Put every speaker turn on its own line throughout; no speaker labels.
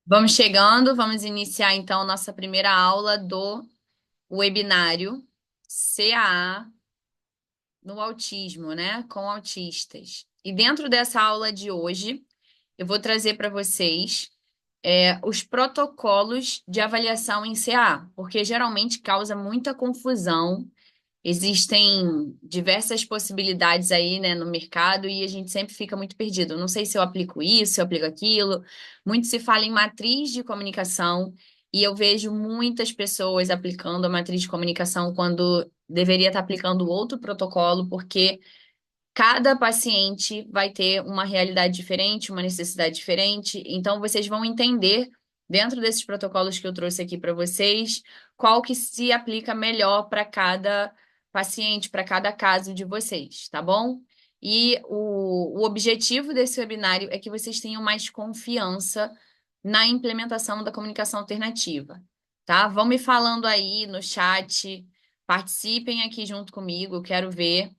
Vamos chegando, vamos iniciar então nossa primeira aula do webinário CAA no autismo, né? Com autistas. E dentro dessa aula de hoje, eu vou trazer para vocês os protocolos de avaliação em CAA, porque geralmente causa muita confusão. Existem diversas possibilidades aí, né, no mercado e a gente sempre fica muito perdido. Não sei se eu aplico isso, se eu aplico aquilo. Muito se fala em matriz de comunicação e eu vejo muitas pessoas aplicando a matriz de comunicação quando deveria estar aplicando outro protocolo, porque cada paciente vai ter uma realidade diferente, uma necessidade diferente. Então, vocês vão entender, dentro desses protocolos que eu trouxe aqui para vocês, qual que se aplica melhor para cada paciente, para cada caso de vocês, tá bom? E o objetivo desse webinário é que vocês tenham mais confiança na implementação da comunicação alternativa, tá? Vão me falando aí no chat, participem aqui junto comigo, eu quero ver.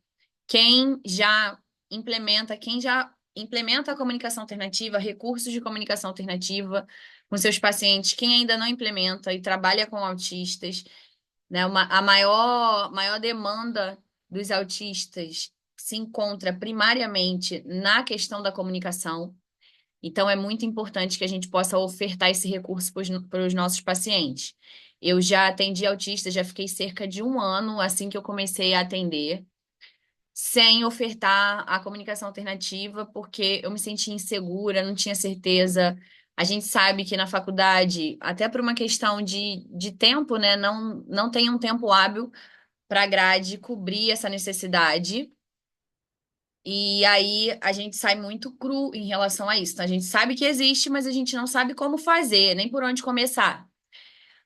Quem já implementa a comunicação alternativa, recursos de comunicação alternativa com seus pacientes, quem ainda não implementa e trabalha com autistas, né? A maior demanda dos autistas se encontra primariamente na questão da comunicação. Então, é muito importante que a gente possa ofertar esse recurso para os nossos pacientes. Eu já atendi autistas, já fiquei cerca de um ano assim que eu comecei a atender sem ofertar a comunicação alternativa, porque eu me sentia insegura, não tinha certeza. A gente sabe que na faculdade, até por uma questão de tempo, né, não tem um tempo hábil para a grade cobrir essa necessidade. E aí a gente sai muito cru em relação a isso. Então, a gente sabe que existe, mas a gente não sabe como fazer, nem por onde começar.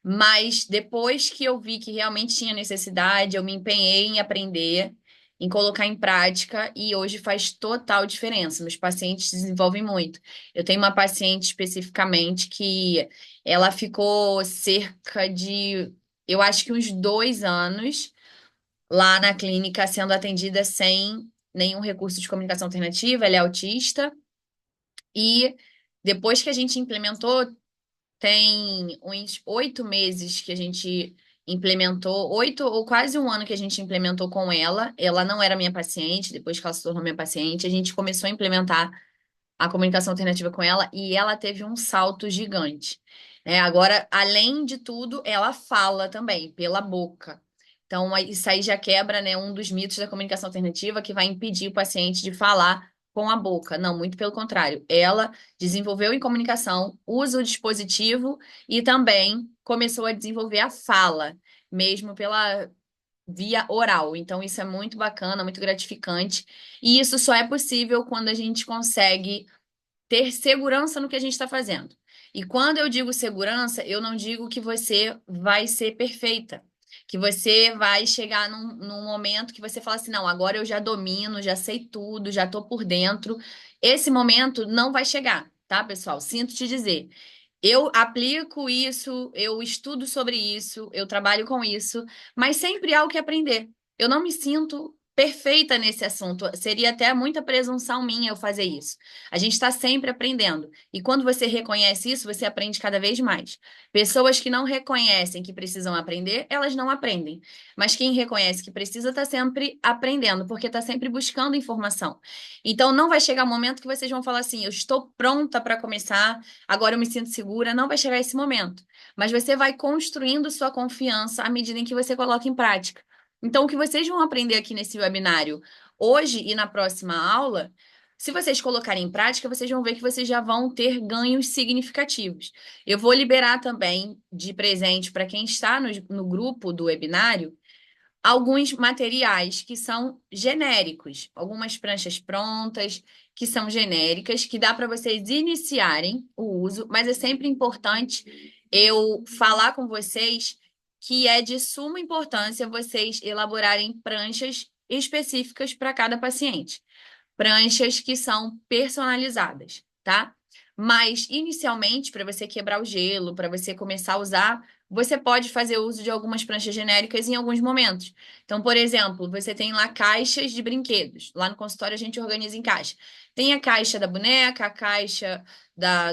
Mas depois que eu vi que realmente tinha necessidade, eu me empenhei em aprender, em colocar em prática, e hoje faz total diferença. Meus pacientes desenvolvem muito. Eu tenho uma paciente especificamente que ela ficou cerca de, eu acho que uns 2 anos lá na clínica sendo atendida sem nenhum recurso de comunicação alternativa. Ela é autista, e depois que a gente implementou tem uns 8 meses que a gente implementou, 8 ou quase um ano que a gente implementou com ela. Ela não era minha paciente, depois que ela se tornou minha paciente, a gente começou a implementar a comunicação alternativa com ela e ela teve um salto gigante. Agora, além de tudo, ela fala também, pela boca. Então, isso aí já quebra, né, um dos mitos da comunicação alternativa que vai impedir o paciente de falar com a boca. Não, muito pelo contrário. Ela desenvolveu em comunicação, usa o dispositivo e também começou a desenvolver a fala, mesmo pela via oral. Então, isso é muito bacana, muito gratificante. E isso só é possível quando a gente consegue ter segurança no que a gente está fazendo. E quando eu digo segurança, eu não digo que você vai ser perfeita, que você vai chegar num momento que você fala assim, não, agora eu já domino, já sei tudo, já estou por dentro. Esse momento não vai chegar, tá, pessoal? Sinto te dizer. Eu aplico isso, eu estudo sobre isso, eu trabalho com isso, mas sempre há o que aprender. Eu não me sinto perfeita nesse assunto. Seria até muita presunção minha eu fazer isso. A gente está sempre aprendendo. E quando você reconhece isso, você aprende cada vez mais. Pessoas que não reconhecem que precisam aprender, elas não aprendem. Mas quem reconhece que precisa está sempre aprendendo, porque está sempre buscando informação. Então não vai chegar um momento que vocês vão falar assim: eu estou pronta para começar. Agora eu me sinto segura, não vai chegar esse momento. Mas você vai construindo sua confiança à medida em que você coloca em prática. Então, o que vocês vão aprender aqui nesse webinário hoje e na próxima aula, se vocês colocarem em prática, vocês vão ver que vocês já vão ter ganhos significativos. Eu vou liberar também de presente para quem está no grupo do webinário alguns materiais que são genéricos, algumas pranchas prontas que são genéricas, que dá para vocês iniciarem o uso, mas é sempre importante eu falar com vocês que é de suma importância vocês elaborarem pranchas específicas para cada paciente, pranchas que são personalizadas, tá? Mas inicialmente, para você quebrar o gelo, para você começar a usar você pode fazer uso de algumas pranchas genéricas em alguns momentos. Então, por exemplo, você tem lá caixas de brinquedos. Lá no consultório a gente organiza em caixa. Tem a caixa da boneca, a caixa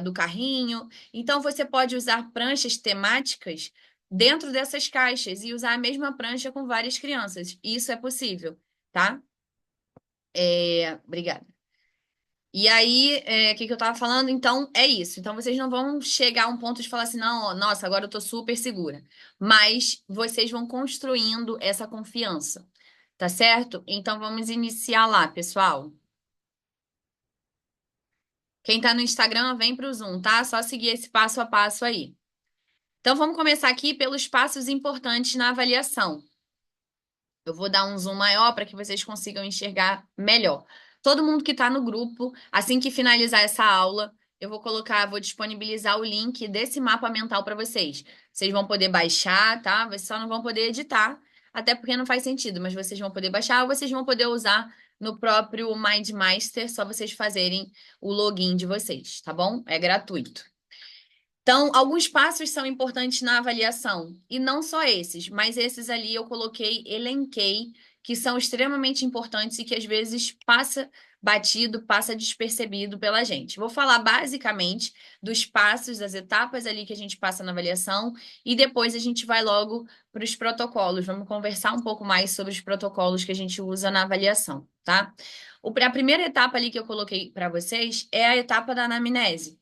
do carrinho. Então, você pode usar pranchas temáticas dentro dessas caixas e usar a mesma prancha com várias crianças. Isso é possível, tá? Obrigada. E aí, o que que eu tava falando? Então, é isso. Então, vocês não vão chegar a um ponto de falar assim, não, ó, nossa, agora eu tô super segura. Mas vocês vão construindo essa confiança, tá certo? Então, vamos iniciar lá, pessoal. Quem tá no Instagram, vem pro Zoom, tá? Só seguir esse passo a passo aí. Então, vamos começar aqui pelos passos importantes na avaliação. Eu vou dar um zoom maior para que vocês consigam enxergar melhor. Todo mundo que está no grupo, assim que finalizar essa aula, eu vou colocar, vou disponibilizar o link desse mapa mental para vocês. Vocês vão poder baixar, tá? Vocês só não vão poder editar, até porque não faz sentido, mas vocês vão poder baixar ou vocês vão poder usar no próprio MindMaster, só vocês fazerem o login de vocês, tá bom? É gratuito. Então, alguns passos são importantes na avaliação, e não só esses, mas esses ali eu coloquei, elenquei, que são extremamente importantes e que às vezes passa batido, passa despercebido pela gente. Vou falar basicamente dos passos, das etapas ali que a gente passa na avaliação, e depois a gente vai logo para os protocolos. Vamos conversar um pouco mais sobre os protocolos que a gente usa na avaliação, tá? A primeira etapa ali que eu coloquei para vocês é a etapa da anamnese.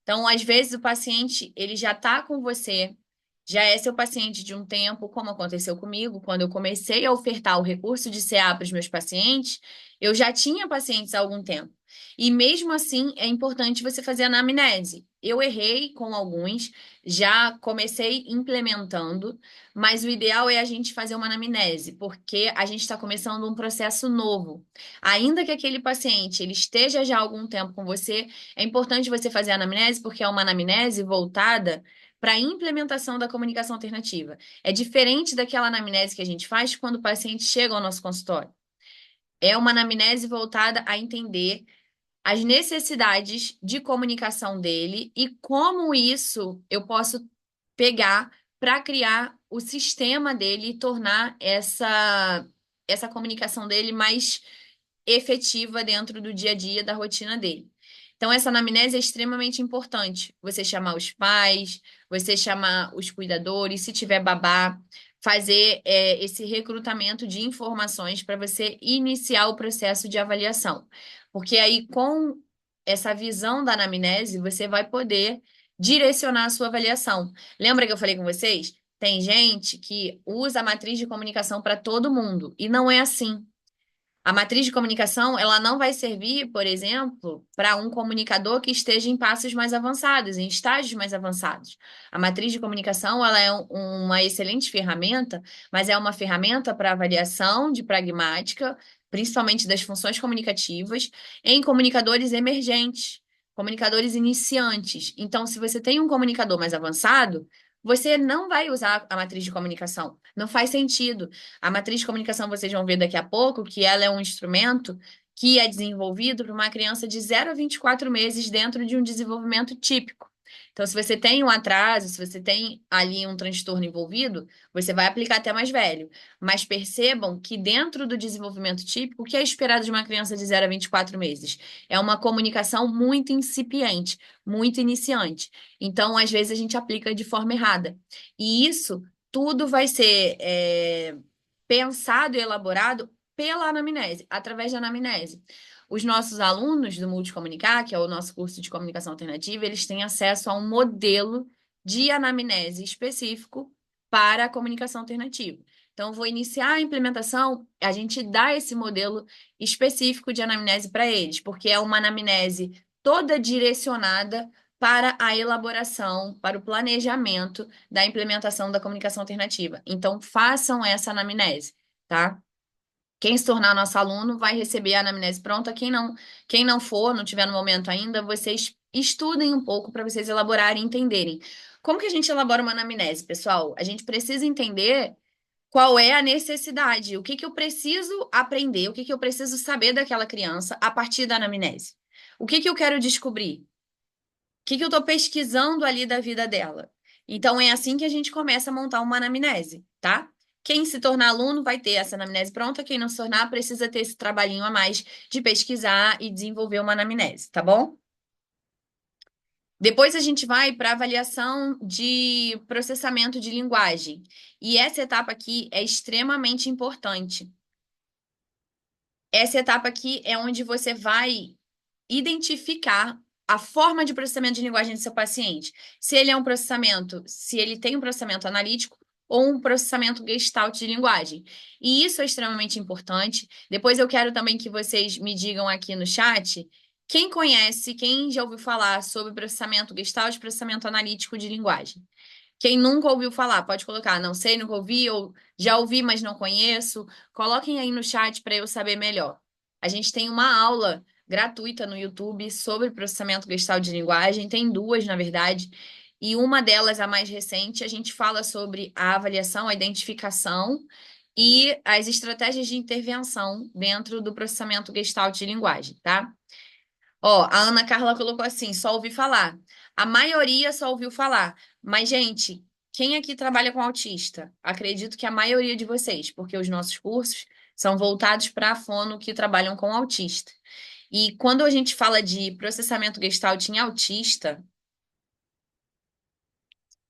Então, às vezes, o paciente, ele já está com você, já é seu paciente de um tempo, como aconteceu comigo, quando eu comecei a ofertar o recurso de CA para os meus pacientes, eu já tinha pacientes há algum tempo. E mesmo assim, é importante você fazer a anamnese. Eu errei com alguns, já comecei implementando, mas o ideal é a gente fazer uma anamnese, porque a gente está começando um processo novo. Ainda que aquele paciente ele esteja já há algum tempo com você, é importante você fazer a anamnese porque é uma anamnese voltada para a implementação da comunicação alternativa. É diferente daquela anamnese que a gente faz quando o paciente chega ao nosso consultório. É uma anamnese voltada a entender as necessidades de comunicação dele e como isso eu posso pegar para criar o sistema dele e tornar essa comunicação dele mais efetiva dentro do dia a dia, da rotina dele. Então, essa anamnese é extremamente importante. Você chamar os pais, você chamar os cuidadores, se tiver babá, fazer esse recrutamento de informações para você iniciar o processo de avaliação. Porque aí, com essa visão da anamnese, você vai poder direcionar a sua avaliação. Lembra que eu falei com vocês? Tem gente que usa a matriz de comunicação para todo mundo, e não é assim. A matriz de comunicação, ela não vai servir, por exemplo, para um comunicador que esteja em passos mais avançados, em estágios mais avançados. A matriz de comunicação, ela é uma excelente ferramenta, mas é uma ferramenta para avaliação de pragmática, principalmente das funções comunicativas, em comunicadores emergentes, comunicadores iniciantes. Então, se você tem um comunicador mais avançado, você não vai usar a matriz de comunicação. Não faz sentido. A matriz de comunicação, vocês vão ver daqui a pouco, que ela é um instrumento que é desenvolvido para uma criança de 0 a 24 meses dentro de um desenvolvimento típico. Então, se você tem um atraso, se você tem ali um transtorno envolvido, você vai aplicar até mais velho. Mas percebam que dentro do desenvolvimento típico, o que é esperado de uma criança de 0 a 24 meses? É uma comunicação muito incipiente, muito iniciante. Então, às vezes, a gente aplica de forma errada. E isso tudo vai ser pensado e elaborado pela anamnese, através da anamnese. Os nossos alunos do Multicomunicar, que é o nosso curso de comunicação alternativa, eles têm acesso a um modelo de anamnese específico para a comunicação alternativa. Então, eu vou iniciar a implementação, a gente dá esse modelo específico de anamnese para eles, porque é uma anamnese toda direcionada para a elaboração, para o planejamento da implementação da comunicação alternativa. Então, façam essa anamnese, tá? Quem se tornar nosso aluno vai receber a anamnese pronta. Quem não for, não tiver no momento ainda, vocês estudem um pouco para vocês elaborarem e entenderem. Como que a gente elabora uma anamnese, pessoal? A gente precisa entender qual é a necessidade, o que que eu preciso aprender, o que que eu preciso saber daquela criança a partir da anamnese. O que que eu quero descobrir? Que eu estou pesquisando ali da vida dela? Então, é assim que a gente começa a montar uma anamnese, tá? Quem se tornar aluno vai ter essa anamnese pronta, quem não se tornar precisa ter esse trabalhinho a mais de pesquisar e desenvolver uma anamnese, tá bom? Depois a gente vai para avaliação de processamento de linguagem. E essa etapa aqui é extremamente importante. Essa etapa aqui é onde você vai identificar a forma de processamento de linguagem do seu paciente. Se ele é um processamento, se ele tem um processamento analítico ou um processamento gestalt de linguagem. E isso é extremamente importante. Depois eu quero também que vocês me digam aqui no chat quem conhece, quem já ouviu falar sobre processamento gestalt e processamento analítico de linguagem. Quem nunca ouviu falar, pode colocar, não sei, nunca ouvi, ou já ouvi, mas não conheço. Coloquem aí no chat para eu saber melhor. A gente tem uma aula gratuita no YouTube sobre processamento gestalt de linguagem, tem duas, na verdade, e uma delas, a mais recente, a gente fala sobre a avaliação, a identificação e as estratégias de intervenção dentro do processamento gestalt de linguagem, tá? Ó, a Ana Carla colocou assim, só ouvi falar. A maioria só ouviu falar. Mas, gente, quem aqui trabalha com autista? Acredito que a maioria de vocês, porque os nossos cursos são voltados para a fono que trabalham com autista. E quando a gente fala de processamento gestalt em autista,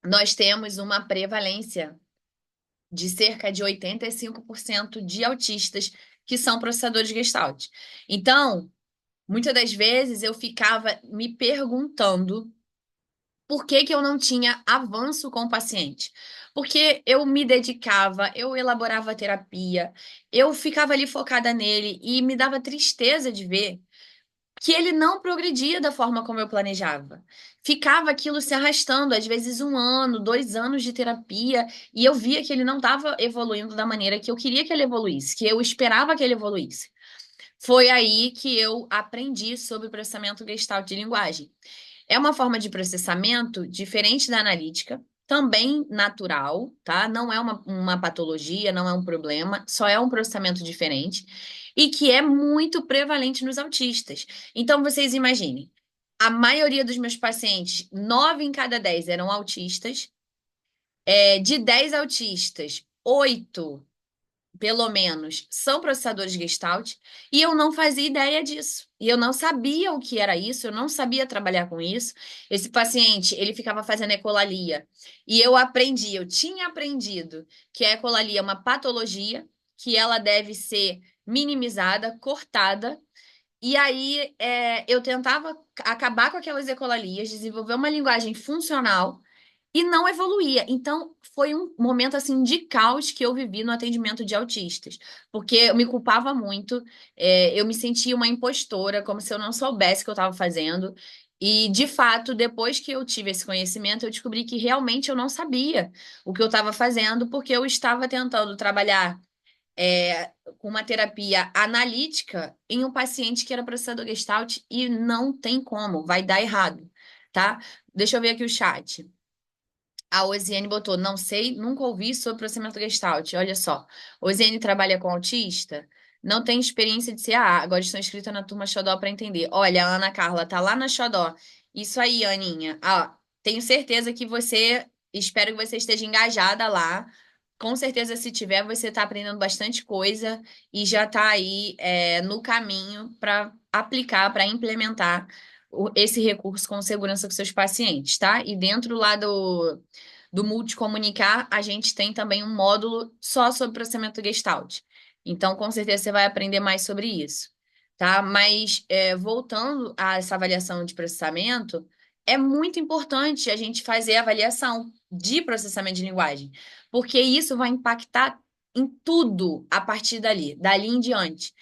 nós temos uma prevalência de cerca de 85% de autistas que são processadores gestalt. Então, muitas das vezes eu ficava me perguntando por que que eu não tinha avanço com o paciente? Porque eu me dedicava, eu elaborava a terapia, eu ficava ali focada nele e me dava tristeza de ver que ele não progredia da forma como eu planejava. Ficava aquilo se arrastando, às vezes 1 ano, 2 anos de terapia, e eu via que ele não estava evoluindo da maneira que eu queria que ele evoluísse, que eu esperava que ele evoluísse. Foi aí que eu aprendi sobre processamento gestalt de linguagem. É uma forma de processamento diferente da analítica, também natural, tá? Não é uma patologia, não é um problema, só é um processamento diferente e que é muito prevalente nos autistas. Então, vocês imaginem, a maioria dos meus pacientes, 9 em cada 10 eram autistas, de 10 autistas, 8 pelo menos, são processadores Gestalt, e eu não fazia ideia disso. E eu não sabia o que era isso, eu não sabia trabalhar com isso. Esse paciente, ele ficava fazendo ecolalia, e eu aprendi, eu tinha aprendido que a ecolalia é uma patologia, que ela deve ser minimizada, cortada, e aí eu tentava acabar com aquelas ecolalias, desenvolver uma linguagem funcional e não evoluía. Então, foi um momento assim de caos que eu vivi no atendimento de autistas, porque eu me culpava muito, eu me sentia uma impostora, como se eu não soubesse o que eu estava fazendo. E, de fato, depois que eu tive esse conhecimento, eu descobri que realmente eu não sabia o que eu estava fazendo, porque eu estava tentando trabalhar com uma terapia analítica em um paciente que era processador Gestalt e não tem como, vai dar errado, tá? Deixa eu ver aqui o chat. A Osiane botou, não sei, nunca ouvi sobre processamento Gestalt. Olha só, Osiane trabalha com autista, não tem experiência de CAA, agora estou inscrita na turma Xodó para entender. Olha, a Ana Carla tá lá na Xodó. Isso aí, Aninha. Ah, tenho certeza que espero que você esteja engajada lá. Com certeza, se tiver, você está aprendendo bastante coisa e já está aí no caminho para aplicar, para implementar esse recurso com segurança com seus pacientes, tá? E dentro lá do Multicomunicar, a gente tem também um módulo só sobre processamento Gestalt. Então, com certeza, você vai aprender mais sobre isso, tá? Mas, voltando a essa avaliação de processamento, é muito importante a gente fazer a avaliação de processamento de linguagem, porque isso vai impactar em tudo a partir dali em diante.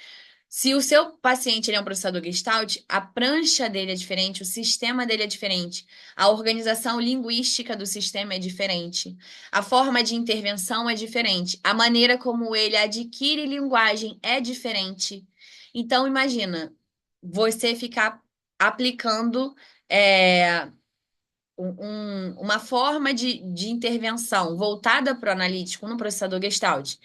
Se o seu paciente ele é um processador Gestalt, a prancha dele é diferente, o sistema dele é diferente, a organização linguística do sistema é diferente, a forma de intervenção é diferente, a maneira como ele adquire linguagem é diferente. Então, imagina, você ficar aplicando uma forma de intervenção voltada para o analítico no processador Gestalt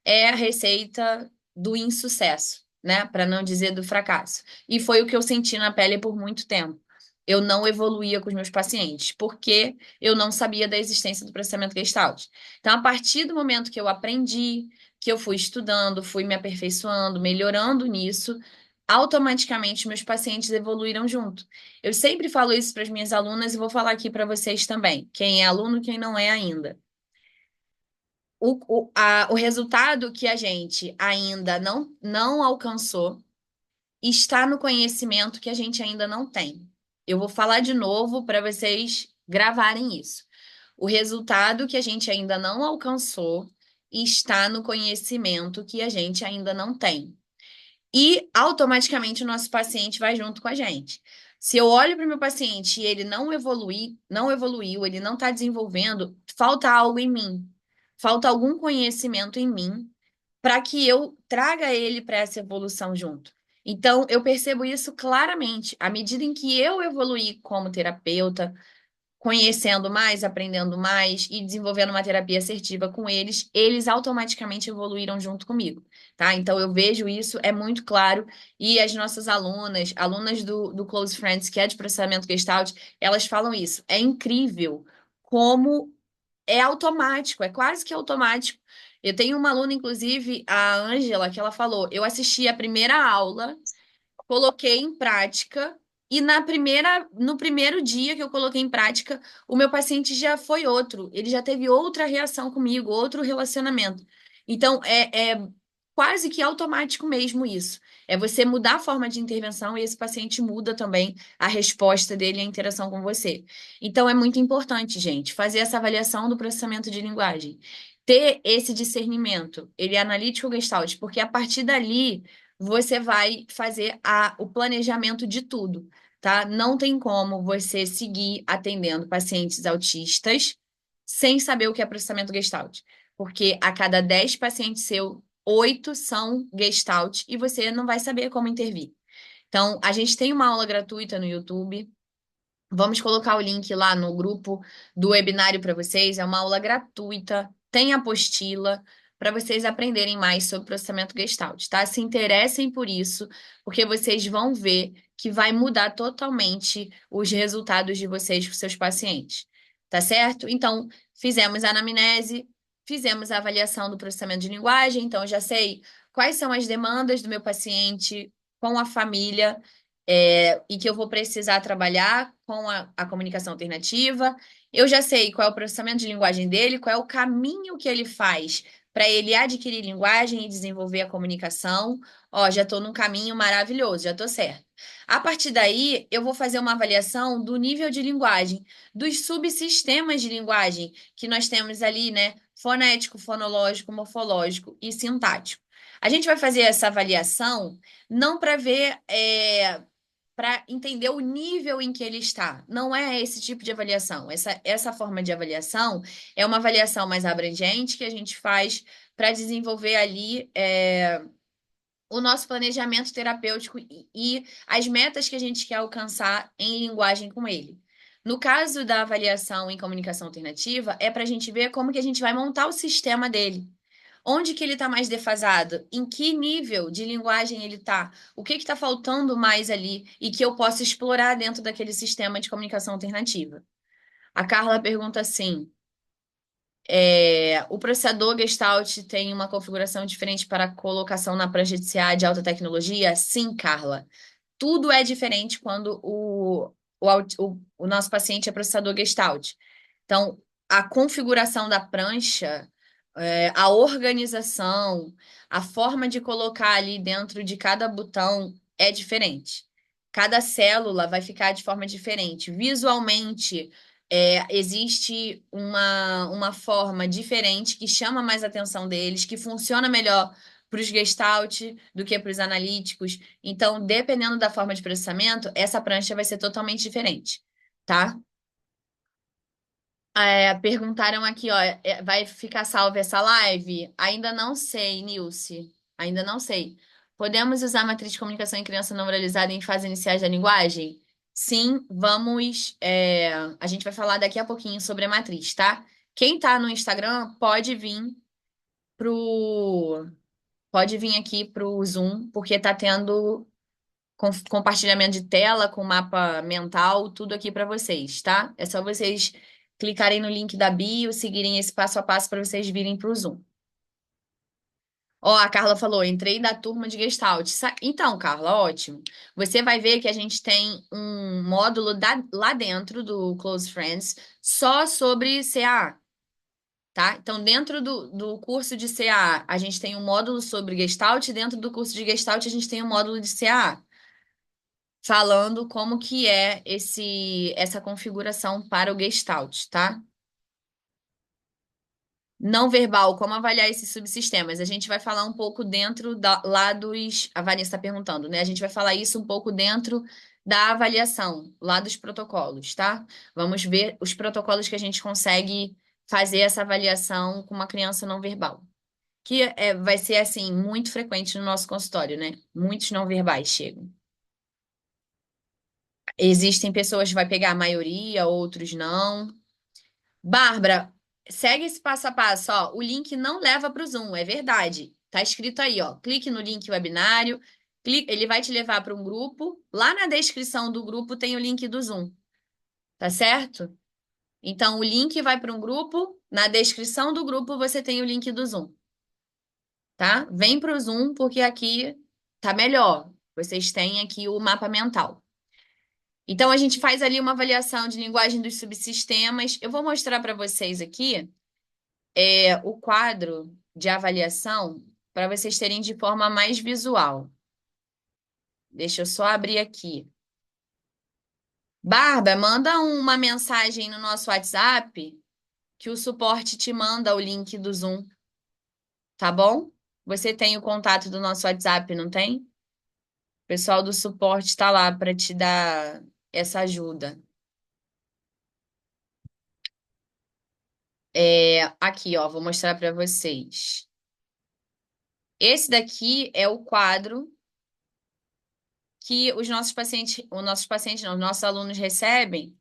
é a receita do insucesso, né? Para não dizer do fracasso. E foi o que eu senti na pele por muito tempo. eu não evoluía com os meus pacientes, porque eu não sabia da existência do processamento Gestalt. Então, a partir do momento que eu aprendi, que eu fui estudando, fui me aperfeiçoando, melhorando nisso, automaticamente meus pacientes evoluíram junto. Eu sempre falo isso para as minhas alunas e vou falar aqui para vocês também, quem é aluno, quem não é ainda. O resultado que a gente ainda não alcançou está no conhecimento que a gente ainda não tem. Eu vou falar de novo para vocês gravarem isso. O resultado que a gente ainda não alcançou está no conhecimento que a gente ainda não tem. E automaticamente o nosso paciente vai junto com a gente. Se eu olho para o meu paciente e ele não evoluiu, ele não está desenvolvendo, falta algo em mim. Falta algum conhecimento em mim para que eu traga ele para essa evolução junto. Então, eu percebo isso claramente. À medida em que eu evoluí como terapeuta, conhecendo mais, aprendendo mais e desenvolvendo uma terapia assertiva com eles, eles automaticamente evoluíram junto comigo, tá? Então, eu vejo isso, é muito claro. E as nossas alunas do Close Friends, que é de processamento Gestalt, elas falam isso. É incrível como é automático, é quase que automático. Eu tenho uma aluna, inclusive, a Ângela, que ela falou: eu assisti a primeira aula, coloquei em prática, e no primeiro dia que eu coloquei em prática, o meu paciente já foi outro, ele já teve outra reação comigo, outro relacionamento. Então, é quase que automático mesmo isso. É você mudar a forma de intervenção e esse paciente muda também a resposta dele e a interação com você. Então, é muito importante, gente, fazer essa avaliação do processamento de linguagem. Ter esse discernimento, ele é analítico Gestalt, porque a partir dali você vai fazer o planejamento de tudo, tá? Não tem como você seguir atendendo pacientes autistas sem saber o que é processamento Gestalt, porque a cada 10 pacientes seu, 8 são Gestalt e você não vai saber como intervir. Então, a gente tem uma aula gratuita no YouTube. Vamos colocar o link lá no grupo do webinário para vocês. É uma aula gratuita, tem apostila para vocês aprenderem mais sobre processamento Gestalt, tá? Se interessem por isso, porque vocês vão ver que vai mudar totalmente os resultados de vocês com seus pacientes, tá certo? Então, fizemos a anamnese, fizemos a avaliação do processamento de linguagem, então já sei quais são as demandas do meu paciente com a família e que eu vou precisar trabalhar com a comunicação alternativa. Eu já sei qual é o processamento de linguagem dele, qual é o caminho que ele faz para ele adquirir linguagem e desenvolver a comunicação. Ó, já estou num caminho maravilhoso, já estou certo. A partir daí, eu vou fazer uma avaliação do nível de linguagem, dos subsistemas de linguagem que nós temos ali, né? Fonético, fonológico, morfológico e sintático. A gente vai fazer essa avaliação não para ver para entender o nível em que ele está. Não é esse tipo de avaliação. Essa forma de avaliação é uma avaliação mais abrangente que a gente faz para desenvolver ali o nosso planejamento terapêutico e as metas que a gente quer alcançar em linguagem com ele. No caso da avaliação em comunicação alternativa, é para a gente ver como que a gente vai montar o sistema dele. Onde que ele está mais defasado? Em que nível de linguagem ele está? O que está faltando mais ali e que eu possa explorar dentro daquele sistema de comunicação alternativa? A Carla pergunta assim: o processador Gestalt tem uma configuração diferente para colocação na prancha de CA de alta tecnologia? Sim, Carla. Tudo é diferente quando o nosso paciente é processador Gestalt. Então, a configuração da prancha, a organização, a forma de colocar ali dentro de cada botão é diferente. Cada célula vai ficar de forma diferente. Visualmente, existe uma forma diferente que chama mais a atenção deles, que funciona melhor para os Gestalt do que para os analíticos. Então, dependendo da forma de processamento, essa prancha vai ser totalmente diferente, tá? Perguntaram aqui, ó, vai ficar salva essa live? Ainda não sei, Nilce. Ainda não sei. Podemos usar a matriz de comunicação em criança não oralizada em fases iniciais da linguagem? Sim, vamos. A gente vai falar daqui a pouquinho sobre a matriz, tá? Quem tá no Instagram pro, pode vir aqui pro Zoom, porque tá tendo compartilhamento de tela, com mapa mental, tudo aqui para vocês, tá? É só vocês clicarem no link da bio, seguirem esse passo a passo para vocês virem para o Zoom. Ó, a Carla falou, entrei da turma de Gestalt. Então, Carla, ótimo. Você vai ver que a gente tem um módulo lá dentro do Close Friends só sobre CAA, tá? Então, dentro do curso de CAA, a gente tem um módulo sobre Gestalt, e dentro do curso de Gestalt, a gente tem um módulo de CAA, falando como que é essa configuração para o Gestalt, tá? Não verbal, como avaliar esses subsistemas? A gente vai falar um pouco dentro lá dos. A Vanessa está perguntando, né? A gente vai falar isso um pouco dentro da avaliação, lá dos protocolos, tá? Vamos ver os protocolos que a gente consegue fazer essa avaliação com uma criança não verbal. Que vai ser, assim, muito frequente no nosso consultório, né? Muitos não verbais chegam. Existem pessoas que vai pegar a maioria, outros não. Bárbara, segue esse passo a passo, ó. O link não leva para o Zoom, é verdade. Tá escrito aí, ó. Clique no link webinário, ele vai te levar para um grupo. Lá na descrição do grupo tem o link do Zoom, tá certo? Então, o link vai para um grupo, na descrição do grupo você tem o link do Zoom, tá? Vem para o Zoom porque aqui tá melhor. Vocês têm aqui o mapa mental. Então, a gente faz ali uma avaliação de linguagem dos subsistemas. Eu vou mostrar para vocês aqui o quadro de avaliação para vocês terem de forma mais visual. Deixa eu só abrir aqui. Bárbara, manda uma mensagem no nosso WhatsApp que o suporte te manda o link do Zoom, tá bom? Você tem o contato do nosso WhatsApp, não tem? O pessoal do suporte está lá para te dar essa ajuda. Aqui, ó, vou mostrar para vocês. Esse daqui é o quadro que os nossos pacientes não, os nossos alunos recebem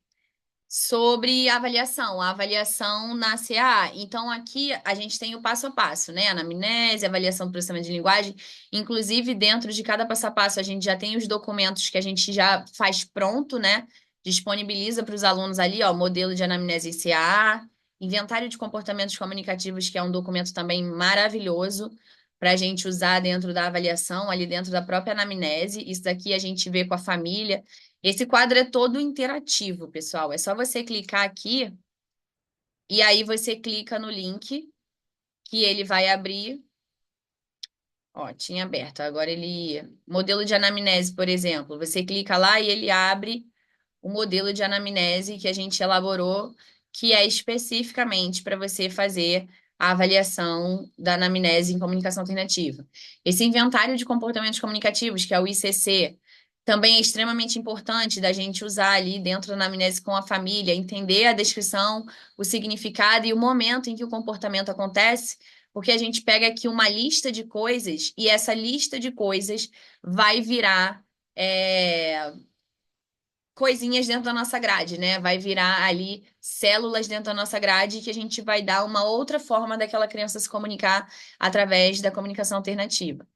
sobre a avaliação na CAA. Então, aqui a gente tem o passo a passo, né? Anamnese, avaliação do processamento de linguagem. Inclusive, dentro de cada passo a passo, a gente já tem os documentos que a gente já faz pronto, né? Disponibiliza para os alunos ali, ó, modelo de anamnese CAA, inventário de comportamentos comunicativos, que é um documento também maravilhoso para a gente usar dentro da avaliação, ali dentro da própria anamnese. Isso daqui a gente vê com a família. Esse quadro é todo interativo, pessoal. É só você clicar aqui e aí você clica no link que ele vai abrir. Ó, tinha aberto. Agora ele. Modelo de anamnese, por exemplo. Você clica lá e ele abre o modelo de anamnese que a gente elaborou, que é especificamente para você fazer a avaliação da anamnese em comunicação alternativa. Esse inventário de comportamentos comunicativos, que é o ICC, também é extremamente importante da gente usar ali dentro da anamnese com a família, entender a descrição, o significado e o momento em que o comportamento acontece, porque a gente pega aqui uma lista de coisas e essa lista de coisas vai virar coisinhas dentro da nossa grade, né? Vai virar ali células dentro da nossa grade que a gente vai dar uma outra forma daquela criança se comunicar através da comunicação alternativa.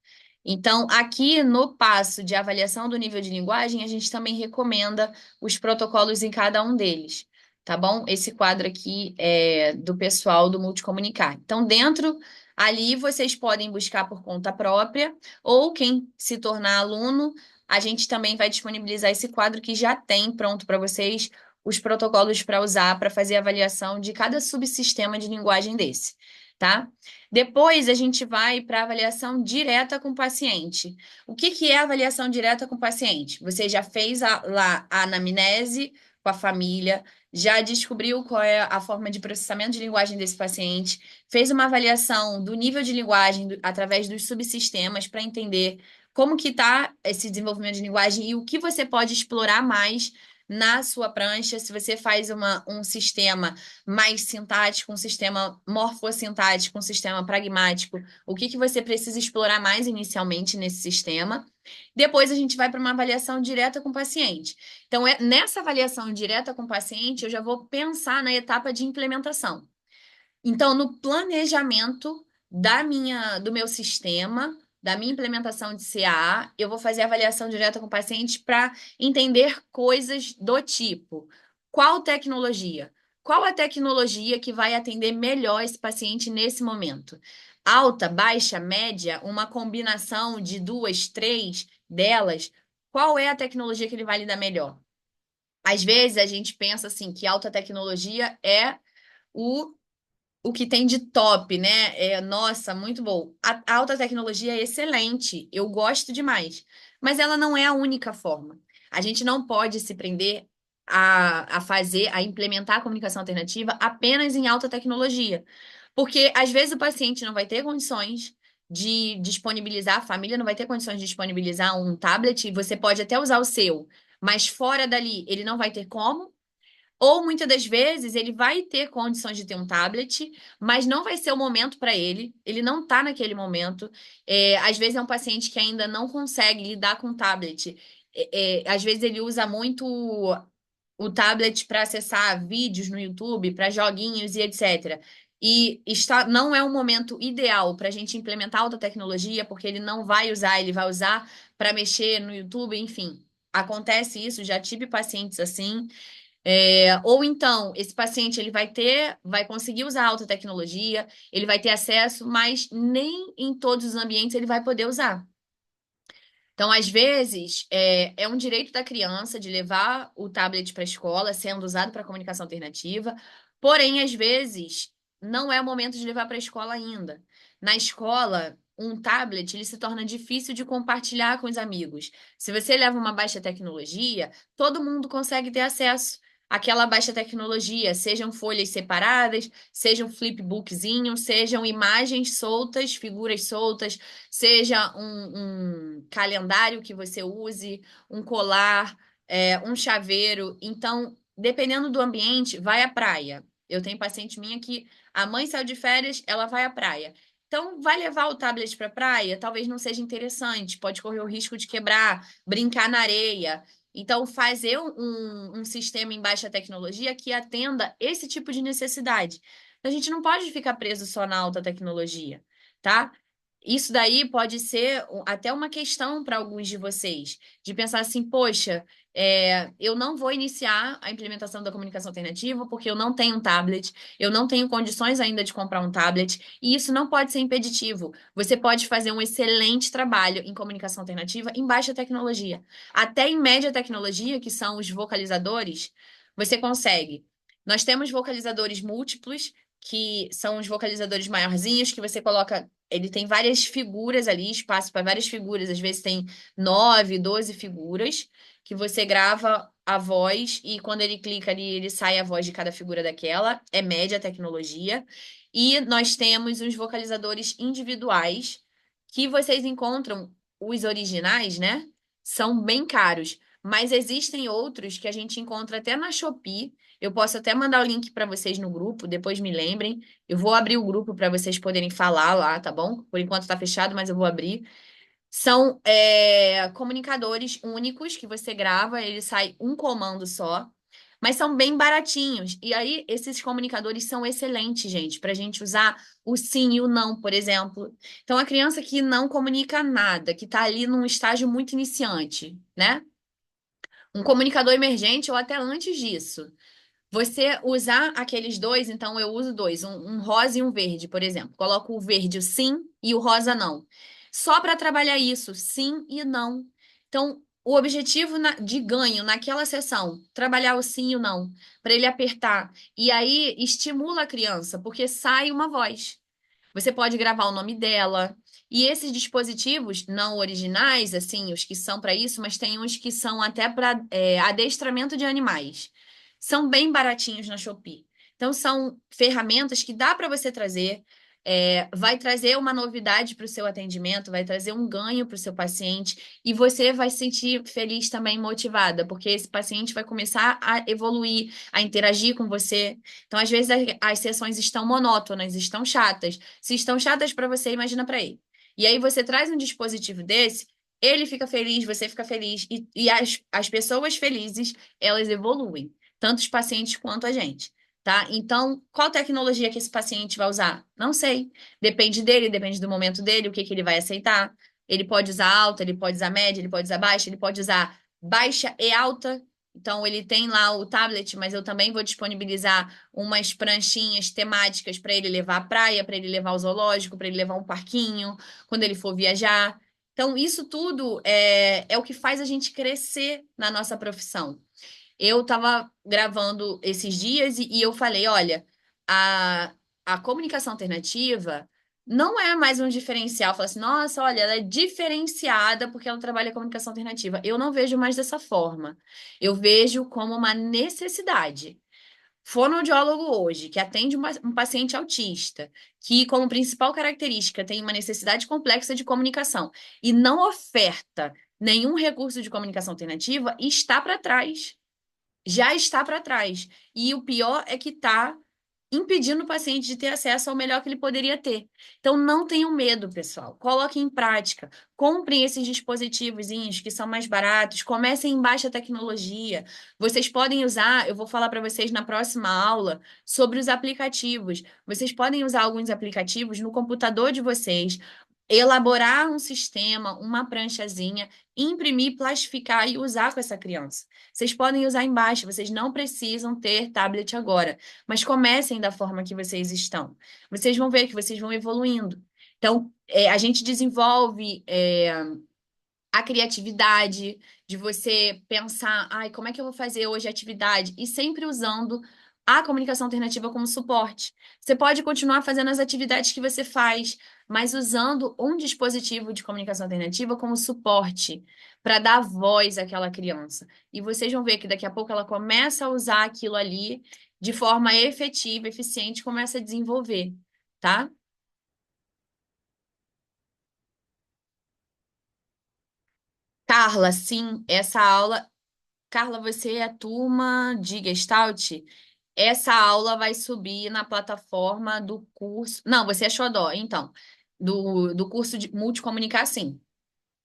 Então, aqui no passo de avaliação do nível de linguagem, a gente também recomenda os protocolos em cada um deles, tá bom? Esse quadro aqui é do pessoal do Multicomunicar. Então, dentro ali, vocês podem buscar por conta própria, ou quem se tornar aluno, a gente também vai disponibilizar esse quadro que já tem pronto para vocês os protocolos para usar para fazer a avaliação de cada subsistema de linguagem desse, tá? Depois a gente vai para a avaliação direta com o paciente. O que que é avaliação direta com o paciente? Você já fez lá a anamnese com a família, já descobriu qual é a forma de processamento de linguagem desse paciente, fez uma avaliação do nível de linguagem através dos subsistemas para entender como que está esse desenvolvimento de linguagem e o que você pode explorar mais na sua prancha, se você faz um sistema mais sintático, um sistema morfossintático, um sistema pragmático, o que que você precisa explorar mais inicialmente nesse sistema. Depois a gente vai para uma avaliação direta com o paciente. Então, nessa avaliação direta com o paciente, eu já vou pensar na etapa de implementação. Então, no planejamento do meu sistema, da minha implementação de CAA, eu vou fazer avaliação direta com o paciente para entender coisas do tipo: qual tecnologia? Qual a tecnologia que vai atender melhor esse paciente nesse momento? Alta, baixa, média, uma combinação de duas, três delas, qual é a tecnologia que ele vai lidar melhor? Às vezes a gente pensa assim que alta tecnologia é o o que tem de top, né? Nossa, muito bom. A alta tecnologia é excelente, eu gosto demais, mas ela não é a única forma. A gente não pode se prender a implementar a comunicação alternativa apenas em alta tecnologia, porque às vezes o paciente não vai ter condições de disponibilizar, a família não vai ter condições de disponibilizar um tablet, você pode até usar o seu, mas fora dali ele não vai ter como. Ou muitas das vezes ele vai ter condições de ter um tablet, mas não vai ser o momento para ele, ele não está naquele momento. Às vezes é um paciente que ainda não consegue lidar com o tablet. Às vezes ele usa muito o tablet para acessar vídeos no YouTube, para joguinhos e etc. Não é um momento ideal para a gente implementar alta tecnologia, porque ele não vai usar, ele vai usar para mexer no YouTube, enfim. Acontece isso, já tive pacientes assim. Ou então, esse paciente ele vai conseguir usar a alta tecnologia, ele vai ter acesso, mas nem em todos os ambientes ele vai poder usar. Então, às vezes, é um direito da criança de levar o tablet para a escola, sendo usado para comunicação alternativa, porém, às vezes, não é o momento de levar para a escola ainda. Na escola, um tablet ele se torna difícil de compartilhar com os amigos. Se você leva uma baixa tecnologia, todo mundo consegue ter acesso àquela baixa tecnologia, sejam folhas separadas, sejam flipbookzinhos, sejam imagens soltas, figuras soltas, seja um calendário que você use, um colar, um chaveiro. Então, dependendo do ambiente, vai à praia. Eu tenho paciente minha que a mãe saiu de férias, ela vai à praia. Então, vai levar o tablet para a praia? Talvez não seja interessante, pode correr o risco de quebrar, brincar na areia. Então, fazer um sistema em baixa tecnologia que atenda esse tipo de necessidade. A gente não pode ficar preso só na alta tecnologia, tá? Isso daí pode ser até uma questão para alguns de vocês, de pensar assim, poxa, eu não vou iniciar a implementação da comunicação alternativa porque eu não tenho um tablet, eu não tenho condições ainda de comprar um tablet, e isso não pode ser impeditivo. Você pode fazer um excelente trabalho em comunicação alternativa em baixa tecnologia. Até em média tecnologia, que são os vocalizadores, você consegue. Nós temos vocalizadores múltiplos, que são os vocalizadores maiorzinhos, que você coloca. Ele tem várias figuras ali, espaço para várias figuras. Às vezes tem 9, 12 figuras, que você grava a voz e quando ele clica ali, ele sai a voz de cada figura daquela. É média tecnologia. E nós temos os vocalizadores individuais, que vocês encontram, os originais, né? São bem caros. Mas existem outros que a gente encontra até na Shopee. Eu posso até mandar o link para vocês no grupo, depois me lembrem. Eu vou abrir o grupo para vocês poderem falar lá, tá bom? Por enquanto está fechado, mas eu vou abrir. São comunicadores únicos que você grava, ele sai um comando só, mas são bem baratinhos. E aí, esses comunicadores são excelentes, gente, para a gente usar o sim e o não, por exemplo. Então, a criança que não comunica nada, que está ali num estágio muito iniciante, né? Um comunicador emergente ou até antes disso. Você usar aqueles dois, então eu uso dois, um rosa e um verde, por exemplo. Coloco o verde o sim e o rosa não. Só para trabalhar isso, sim e não. Então, o objetivo de ganho naquela sessão, trabalhar o sim e o não, para ele apertar. E aí estimula a criança, porque sai uma voz. Você pode gravar o nome dela. E esses dispositivos não originais, assim, os que são para isso, mas tem uns que são até para adestramento de animais. São bem baratinhos na Shopee. Então, são ferramentas que dá para você trazer. Vai trazer uma novidade para o seu atendimento, vai trazer um ganho para o seu paciente e você vai se sentir feliz também, motivada, porque esse paciente vai começar a evoluir, a interagir com você. Então, às vezes, as sessões estão monótonas, estão chatas. Se estão chatas para você, imagina para ele. E aí você traz um dispositivo desse, ele fica feliz, você fica feliz, e as pessoas felizes, elas evoluem, tanto os pacientes quanto a gente. Tá? Então, qual tecnologia que esse paciente vai usar? Não sei. Depende dele, depende do momento dele, o que que ele vai aceitar. Ele pode usar alta, ele pode usar média, ele pode usar baixa, ele pode usar baixa e alta. Então, ele tem lá o tablet, mas eu também vou disponibilizar umas pranchinhas temáticas para ele levar à praia, para ele levar ao zoológico, para ele levar um parquinho, quando ele for viajar. Então, isso tudo é o que faz a gente crescer na nossa profissão. Eu estava gravando esses dias e eu falei, olha, a comunicação alternativa não é mais um diferencial. Fala assim, nossa, olha, ela é diferenciada porque ela trabalha comunicação alternativa. Eu não vejo mais dessa forma. Eu vejo como uma necessidade. Fonoaudiólogo hoje, que atende um paciente autista, que como principal característica tem uma necessidade complexa de comunicação e não oferta nenhum recurso de comunicação alternativa, está para trás, já está para trás. E o pior é que está impedindo o paciente de ter acesso ao melhor que ele poderia ter. Então, não tenham medo, pessoal. Coloquem em prática. Comprem esses dispositivos que são mais baratos. Comecem em baixa tecnologia. Vocês podem usar, eu vou falar para vocês na próxima aula sobre os aplicativos. Vocês podem usar alguns aplicativos no computador de vocês, elaborar um sistema, uma pranchazinha, imprimir, plastificar e usar com essa criança. Vocês podem usar embaixo, vocês não precisam ter tablet agora, mas comecem da forma que vocês estão. Vocês vão ver que vocês vão evoluindo. Então, a gente desenvolve a criatividade de você pensar, ai, como é que eu vou fazer hoje a atividade? E sempre usando a comunicação alternativa como suporte. Você pode continuar fazendo as atividades que você faz, mas usando um dispositivo de comunicação alternativa como suporte para dar voz àquela criança. E vocês vão ver que daqui a pouco ela começa a usar aquilo ali de forma efetiva, eficiente, começa a desenvolver, tá? Carla, sim, essa aula. Carla, você é a turma de Gestalt? Essa aula vai subir na plataforma do curso. Não, você é Xodó, então. Do curso de Multicomunicar, sim.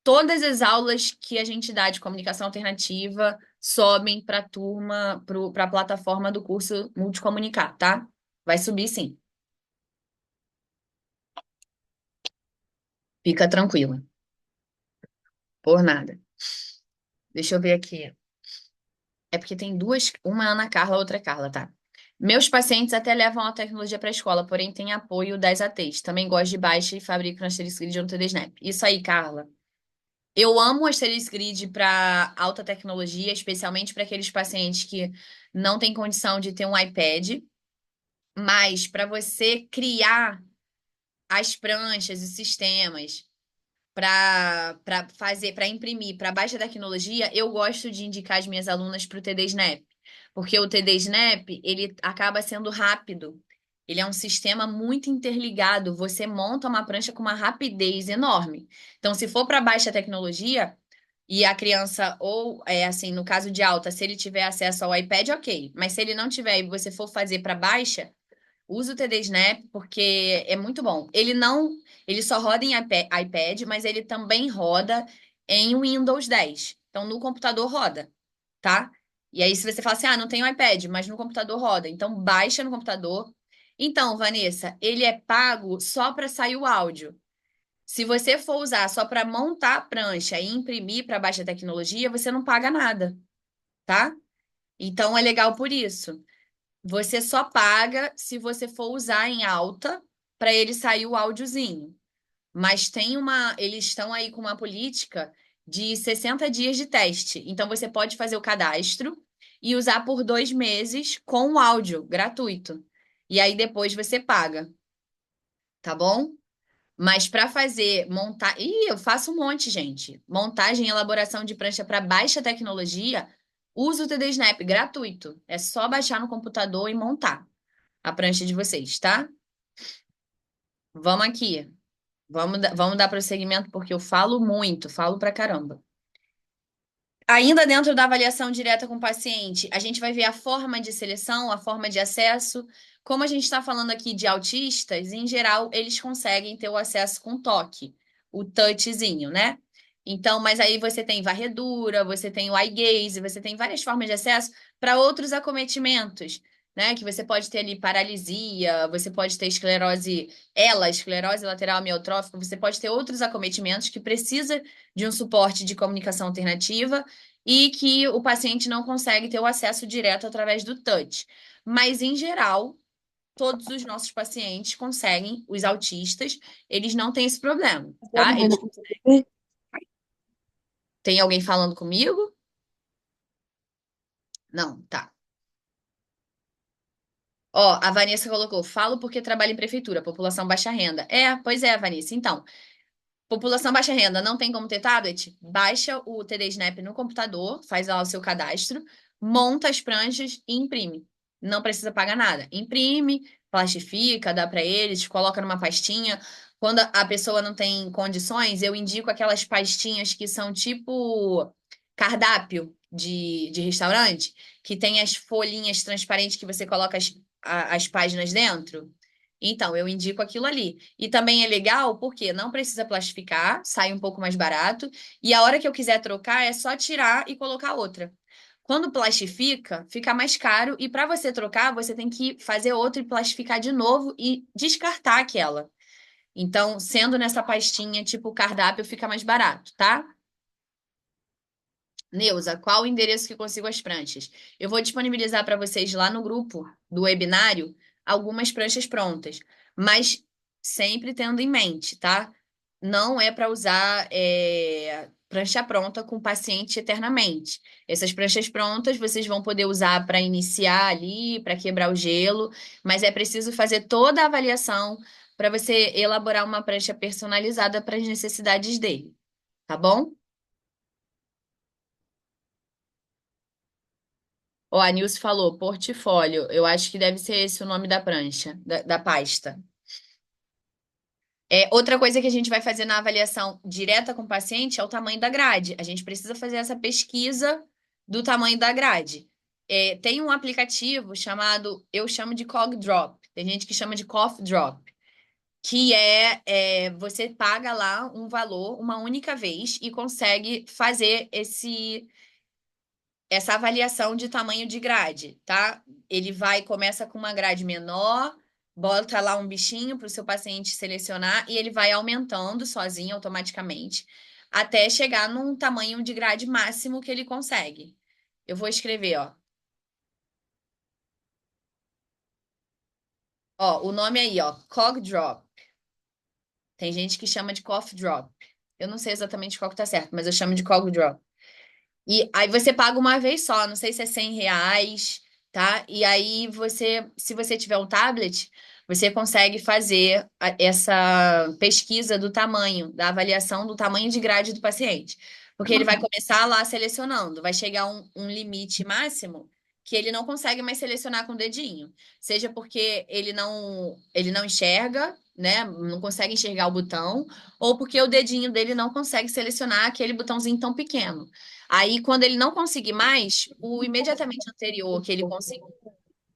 Todas as aulas que a gente dá de comunicação alternativa sobem para a turma, para a plataforma do curso Multicomunicar, tá? Vai subir, sim. Fica tranquila. Por nada. Deixa eu ver aqui. É porque tem duas, uma é Ana Carla, outra é Carla, tá? Meus pacientes até levam a tecnologia para a escola, porém tem apoio das ATs. Também gosto de baixa e fabrico na Asterisco Grid no 3D Isso aí, Carla. Eu amo a Asterisco Grid para alta tecnologia, especialmente para aqueles pacientes que não têm condição de ter um iPad, mas para você criar as pranchas e sistemas para fazer, para imprimir para baixa tecnologia, eu gosto de indicar as minhas alunas para o TD Snap, porque o TD Snap, ele acaba sendo rápido. Ele é um sistema muito interligado. Você monta uma prancha com uma rapidez enorme. Então, se for para baixa tecnologia e a criança ou é assim, no caso de alta, se ele tiver acesso ao iPad, ok. Mas se ele não tiver e você for fazer para baixa, usa o TD Snap porque é muito bom. Ele só roda em iPad, mas ele também roda em Windows 10. Então, no computador roda, tá? E aí, se você fala assim, ah, não tenho iPad, mas no computador roda. Então, baixa no computador. Então, Vanessa, ele é pago só para sair o áudio. Se você for usar só para montar a prancha e imprimir para baixa tecnologia, você não paga nada, tá? Então, é legal por isso. Você só paga se você for usar em alta para ele sair o áudiozinho. Mas eles estão aí com uma política de 60 dias de teste. Então você pode fazer o cadastro e usar por 2 meses com o áudio gratuito. E aí depois você paga, tá bom? Mas para fazer montar, eu faço um monte, gente. Montagem e elaboração de prancha para baixa tecnologia, usa o TD Snap gratuito. É só baixar no computador e montar a prancha de vocês, tá? Vamos aqui. Vamos dar prosseguimento, porque eu falo muito, falo pra caramba. Ainda dentro da avaliação direta com o paciente, a gente vai ver a forma de seleção, a forma de acesso. Como a gente está falando aqui de autistas, em geral, eles conseguem ter o acesso com toque, o touchzinho, né? Então, mas aí você tem varredura, você tem o eye gaze, você tem várias formas de acesso para outros acometimentos, né? Que você pode ter ali paralisia, você pode ter esclerose lateral amiotrófica, você pode ter outros acometimentos que precisa de um suporte de comunicação alternativa e que o paciente não consegue ter o acesso direto através do touch. Mas, em geral, todos os nossos pacientes conseguem, os autistas, eles não têm esse problema, tá? Eles... Tem alguém falando comigo? Não, tá. Ó, a Vanessa colocou, falo porque trabalho em prefeitura, população baixa renda. Pois é, Vanessa. Então, população baixa renda não tem como ter tablet? Baixa o TD Snap no computador, faz lá o seu cadastro, monta as pranchas e imprime. Não precisa pagar nada. Imprime, plastifica, dá para eles, coloca numa pastinha. Quando a pessoa não tem condições, eu indico aquelas pastinhas que são tipo cardápio de restaurante, que tem as folhinhas transparentes que você coloca as páginas dentro. Então, eu indico aquilo ali. E também é legal porque não precisa plastificar, sai um pouco mais barato, e a hora que eu quiser trocar é só tirar e colocar outra. Quando plastifica, fica mais caro, e para você trocar, você tem que fazer outra e plastificar de novo e descartar aquela. Então, sendo nessa pastinha tipo cardápio, fica mais barato, tá? Neuza, qual o endereço que consigo as pranchas? Eu vou disponibilizar para vocês lá no grupo do webinário algumas pranchas prontas, mas sempre tendo em mente, tá? Não é para usar prancha pronta com o paciente eternamente. Essas pranchas prontas vocês vão poder usar para iniciar ali, para quebrar o gelo, mas é preciso fazer toda a avaliação para você elaborar uma prancha personalizada para as necessidades dele, tá bom? Ó, a Nilce falou, portfólio. Eu acho que deve ser esse o nome da prancha, da pasta. Outra coisa que a gente vai fazer na avaliação direta com o paciente é o tamanho da grade. A gente precisa fazer essa pesquisa do tamanho da grade. Tem um aplicativo chamado, eu chamo de Cog Drop, tem gente que chama de Cough Drop, que você paga lá um valor uma única vez e consegue fazer essa avaliação de tamanho de grade, tá? Ele começa com uma grade menor, bota lá um bichinho para o seu paciente selecionar e ele vai aumentando sozinho, automaticamente, até chegar num tamanho de grade máximo que ele consegue. Eu vou escrever, ó. Ó, o nome aí, ó, Cog Drop. Tem gente que chama de Cough Drop. Eu não sei exatamente qual que tá certo, mas eu chamo de Cog Drop. E aí você paga uma vez só, não sei se é R$ 100, tá? E aí se você tiver um tablet, você consegue fazer essa pesquisa do tamanho, da avaliação do tamanho de grade do paciente. Porque ele vai começar lá selecionando, vai chegar um limite máximo que ele não consegue mais selecionar com o dedinho. Seja porque ele não enxerga, né? Não consegue enxergar o botão, ou porque o dedinho dele não consegue selecionar aquele botãozinho tão pequeno. Aí, quando ele não conseguir mais, o imediatamente anterior que ele conseguir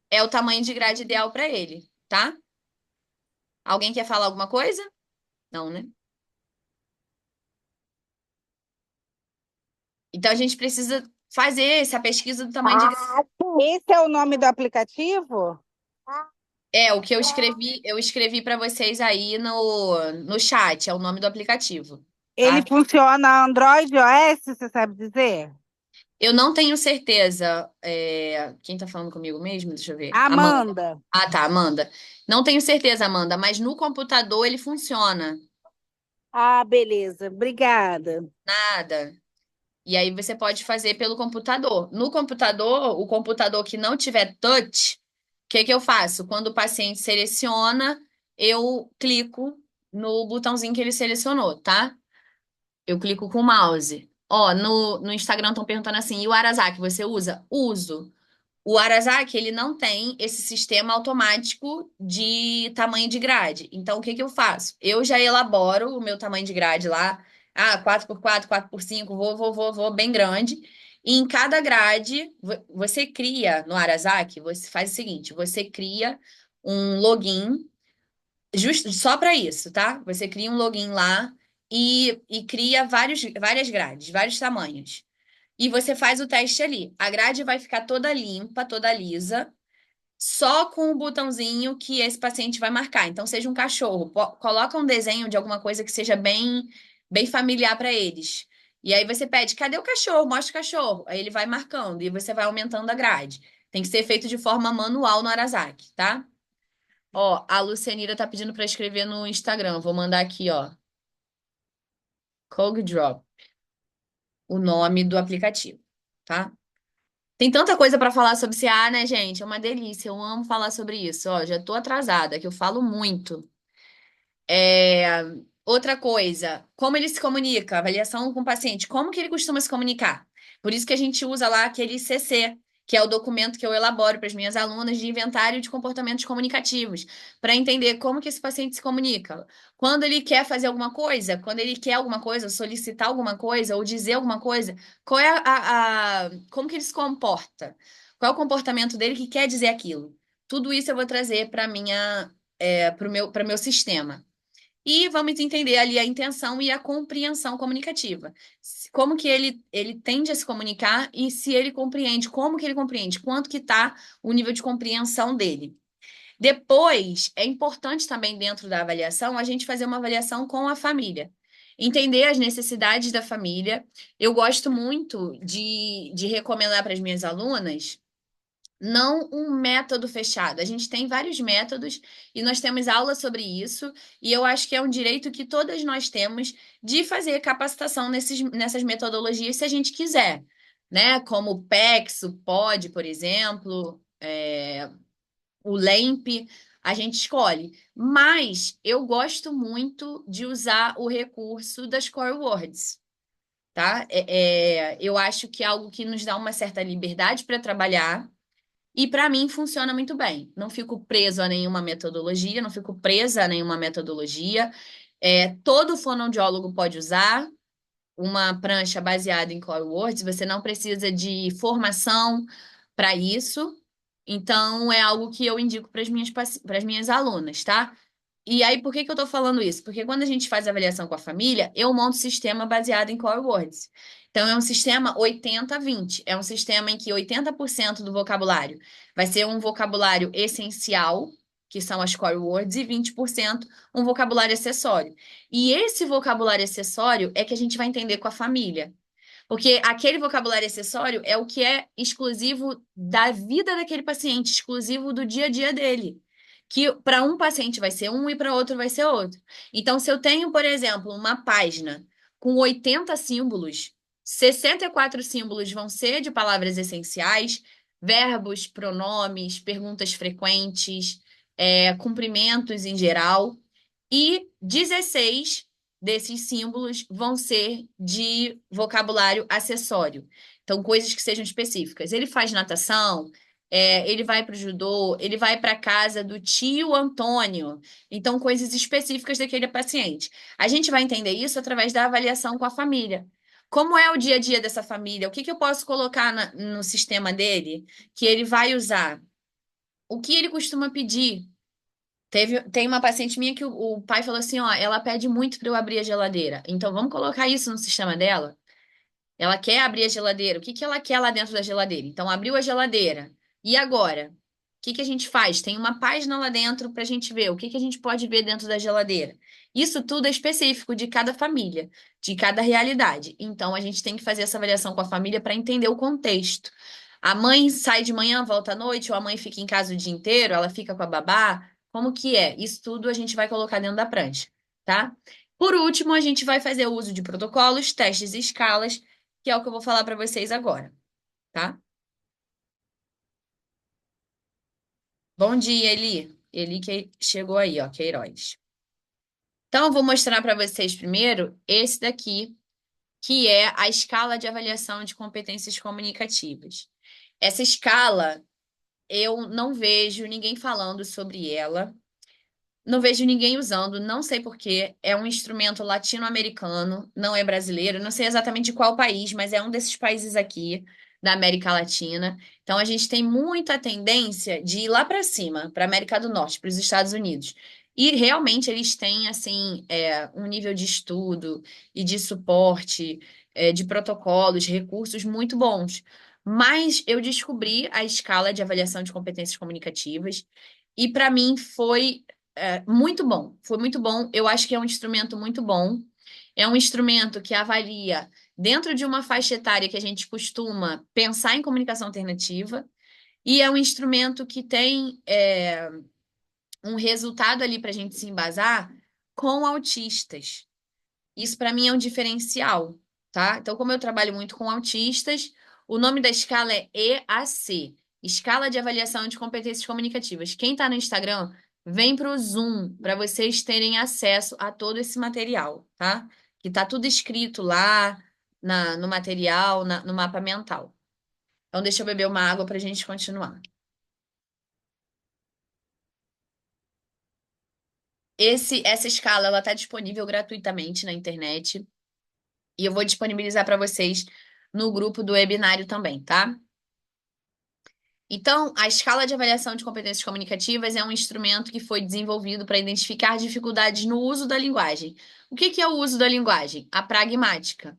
é o tamanho de grade ideal para ele, tá? Alguém quer falar alguma coisa? Não, né? Então, a gente precisa fazer essa pesquisa do tamanho de grade.
Esse é o nome do aplicativo?
O que eu escrevi para vocês aí no chat, é o nome do aplicativo,
Ele
tá?
funciona Android e iOS, você sabe dizer?
Eu não tenho certeza. Quem tá falando comigo mesmo? Deixa eu ver. Amanda.
Amanda.
Ah, tá, Amanda. Não tenho certeza, Amanda, mas no computador ele funciona.
Ah, beleza. Obrigada.
Nada. E aí você pode fazer pelo computador. No computador, o computador que não tiver touch, o que que eu faço? Quando o paciente seleciona, eu clico no botãozinho que ele selecionou, tá? Eu clico com o mouse. Ó, no Instagram estão perguntando assim, e o Arazaki, você usa? Uso. O Arazaki, ele não tem esse sistema automático de tamanho de grade. Então, o que que eu faço? Eu já elaboro o meu tamanho de grade lá. 4x4, 4x5, vou, bem grande. E em cada grade, você cria no Arazaki, você faz o seguinte, você cria um login justo só para isso, tá? Você cria um login lá e cria várias grades, vários tamanhos. E você faz o teste ali. A grade vai ficar toda limpa, toda lisa. só com o botãozinho que esse paciente vai marcar. Então, seja um cachorro, coloca um desenho de alguma coisa que seja bem familiar para eles. E aí você pede, cadê o cachorro? Mostra o cachorro. Aí ele vai marcando e você vai aumentando a grade. Tem que ser feito de forma manual no Arazaki, tá? Ó, a Lucianira tá pedindo para escrever no Instagram. Vou mandar aqui, ó. Cog Drop, o nome do aplicativo, tá? Tem tanta coisa para falar sobre CA, né, gente? É uma delícia. Eu amo falar sobre isso. Ó, já tô atrasada, que eu falo muito. É, outra coisa, como ele se comunica, avaliação com o paciente, como que ele costuma se comunicar? Por isso que a gente usa lá aquele CC, que é o documento que eu elaboro para as minhas alunas de inventário de comportamentos comunicativos, para entender como que esse paciente se comunica. Quando ele quer fazer alguma coisa, quando ele quer alguma coisa, solicitar alguma coisa ou dizer alguma coisa, qual é como que ele se comporta? Qual é o comportamento dele que quer dizer aquilo? Tudo isso eu vou trazer para o meu sistema. E vamos entender ali a intenção e a compreensão comunicativa. Como que ele tende a se comunicar e se ele compreende, como que ele compreende, quanto que está o nível de compreensão dele. Depois, é importante também dentro da avaliação a gente fazer uma avaliação com a família. Entender as necessidades da família. Eu gosto muito de recomendar para as minhas alunas não um método fechado. A gente tem vários métodos e nós temos aula sobre isso, e eu acho que é um direito que todas nós temos de fazer capacitação nessas metodologias se a gente quiser, né? Como o PECS, o POD, por exemplo, o LEMP, a gente escolhe. Mas eu gosto muito de usar o recurso das core words. Tá? Eu acho que é algo que nos dá uma certa liberdade para trabalhar, e para mim funciona muito bem. Não fico preso a nenhuma metodologia, não fico presa a nenhuma metodologia. Todo fonoaudiólogo pode usar uma prancha baseada em core words, você não precisa de formação para isso. Então, é algo que eu indico para as minhas alunas, tá? E aí, por que que eu tô falando isso? Porque quando a gente faz avaliação com a família, eu monto um sistema baseado em core words. Então, é um sistema 80-20. É um sistema em que 80% do vocabulário vai ser um vocabulário essencial, que são as core words, e 20% um vocabulário acessório. E esse vocabulário acessório é que a gente vai entender com a família. Porque aquele vocabulário acessório é o que é exclusivo da vida daquele paciente, exclusivo do dia a dia dele. Que para um paciente vai ser um e para outro vai ser outro. Então, se eu tenho, por exemplo, uma página com 80 símbolos, 64 símbolos vão ser de palavras essenciais, verbos, pronomes, perguntas frequentes, cumprimentos em geral, e 16 desses símbolos vão ser de vocabulário acessório. Então, coisas que sejam específicas. Ele faz natação, ele vai para o judô, ele vai para a casa do tio Antônio. Então, coisas específicas daquele paciente. A gente vai entender isso através da avaliação com a família. Como é o dia a dia dessa família? O que que eu posso colocar no sistema dele que ele vai usar? O que ele costuma pedir? Tem uma paciente minha que o pai falou assim, ó, ela pede muito para eu abrir a geladeira. Então vamos colocar isso no sistema dela. Ela quer abrir a geladeira. O que que ela quer lá dentro da geladeira? Então abriu a geladeira. E agora? O que que a gente faz? Tem uma página lá dentro para a gente ver. O que que a gente pode ver dentro da geladeira? Isso tudo é específico de cada família, de cada realidade. Então a gente tem que fazer essa avaliação com a família para entender o contexto. A mãe sai de manhã, volta à noite, ou a mãe fica em casa o dia inteiro, ela fica com a babá. Como que é? Isso tudo a gente vai colocar dentro da prancha, tá? Por último, a gente vai fazer o uso de protocolos, testes e escalas, que é o que eu vou falar para vocês agora, tá? Bom dia, Eli. Eli que chegou aí, ó, Queiroz. Então, eu vou mostrar para vocês primeiro esse daqui, que é a escala de avaliação de competências comunicativas. Essa escala, eu não vejo ninguém falando sobre ela. Não vejo ninguém usando, não sei por quê. É um instrumento latino-americano, não é brasileiro. Não sei exatamente de qual país, mas é um desses países aqui da América Latina. Então a gente tem muita tendência de ir lá para cima, para a América do Norte, para os Estados Unidos. E realmente eles têm assim um nível de estudo e de suporte, de protocolos, recursos muito bons. Mas eu descobri a escala de avaliação de competências comunicativas e para mim foi muito bom. Foi muito bom. Eu acho que é um instrumento muito bom. É um instrumento que avalia dentro de uma faixa etária que a gente costuma pensar em comunicação alternativa e é um instrumento que tem um resultado ali para a gente se embasar com autistas. Isso para mim é um diferencial, tá? Então, como eu trabalho muito com autistas, o nome da escala é EAC, Escala de Avaliação de Competências Comunicativas. Quem está no Instagram, vem para o Zoom para vocês terem acesso a todo esse material, tá? Que tá tudo escrito lá no material, no mapa mental. Então, deixa eu beber uma água para a gente continuar. Essa escala, ela está disponível gratuitamente na internet. E eu vou disponibilizar para vocês no grupo do webinário também, tá? Então, a escala de avaliação de competências comunicativas é um instrumento que foi desenvolvido para identificar dificuldades no uso da linguagem. O que que é o uso da linguagem? A pragmática.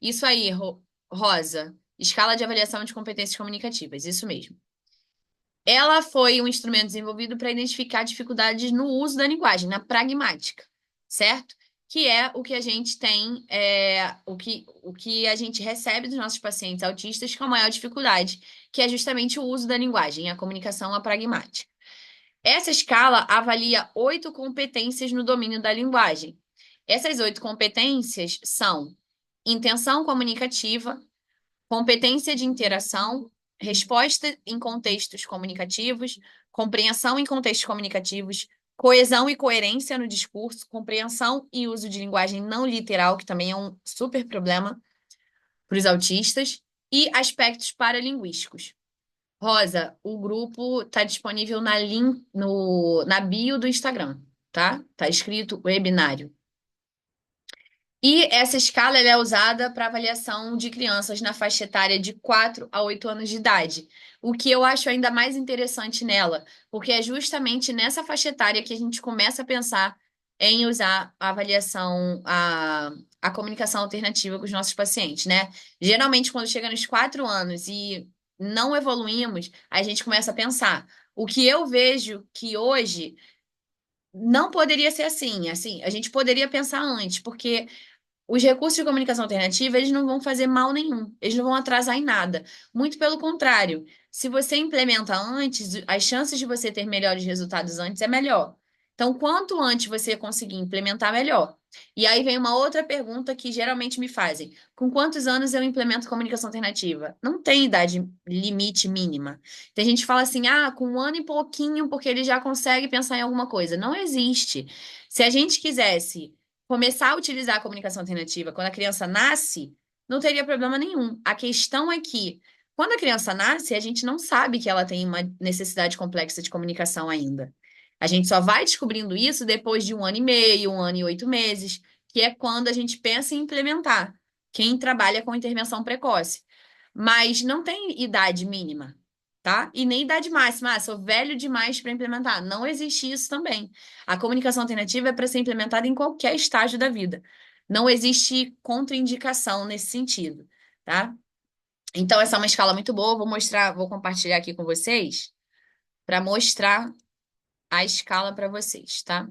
Isso aí, Rosa. Escala de avaliação de competências comunicativas, isso mesmo. Ela foi um instrumento desenvolvido para identificar dificuldades no uso da linguagem, na pragmática, certo? Que é o que a gente tem, o que a gente recebe dos nossos pacientes autistas com a maior dificuldade, que é justamente o uso da linguagem, a comunicação apragmática. Essa escala avalia 8 competências no domínio da linguagem. Essas 8 competências são intenção comunicativa, competência de interação, resposta em contextos comunicativos, compreensão em contextos comunicativos, coesão e coerência no discurso, compreensão e uso de linguagem não literal, que também é um super problema para os autistas, e aspectos paralinguísticos. Rosa, o grupo está disponível na bio do Instagram, tá? Tá escrito webinário. E essa escala ela é usada para avaliação de crianças na faixa etária de 4 a 8 anos de idade. O que eu acho ainda mais interessante nela, porque é justamente nessa faixa etária que a gente começa a pensar em usar a avaliação, a comunicação alternativa com os nossos pacientes, né? Geralmente, quando chega nos 4 anos e não evoluímos, a gente começa a pensar. O que eu vejo que hoje não poderia ser assim, a gente poderia pensar antes, porque os recursos de comunicação alternativa, eles não vão fazer mal nenhum, eles não vão atrasar em nada. Muito pelo contrário, se você implementa antes, as chances de você ter melhores resultados antes é melhor. Então, quanto antes você conseguir implementar, melhor. E aí vem uma outra pergunta que geralmente me fazem: com quantos anos eu implemento comunicação alternativa? Não tem idade limite mínima. Tem gente que fala assim: ah, com um ano e pouquinho, porque ele já consegue pensar em alguma coisa. Não existe. Se a gente quisesse começar a utilizar a comunicação alternativa quando a criança nasce, não teria problema nenhum. A questão é que, quando a criança nasce, a gente não sabe que ela tem uma necessidade complexa de comunicação ainda. A gente só vai descobrindo isso depois de 1 ano e meio, 1 ano e 8 meses, que é quando a gente pensa em implementar. Quem trabalha com intervenção precoce. Mas não tem idade mínima, tá? E nem idade máxima. Ah, sou velho demais para implementar. Não existe isso também. A comunicação alternativa é para ser implementada em qualquer estágio da vida. Não existe contraindicação nesse sentido, tá? Então, essa é uma escala muito boa. Vou mostrar, vou compartilhar aqui com vocês para mostrar a escala para vocês, tá?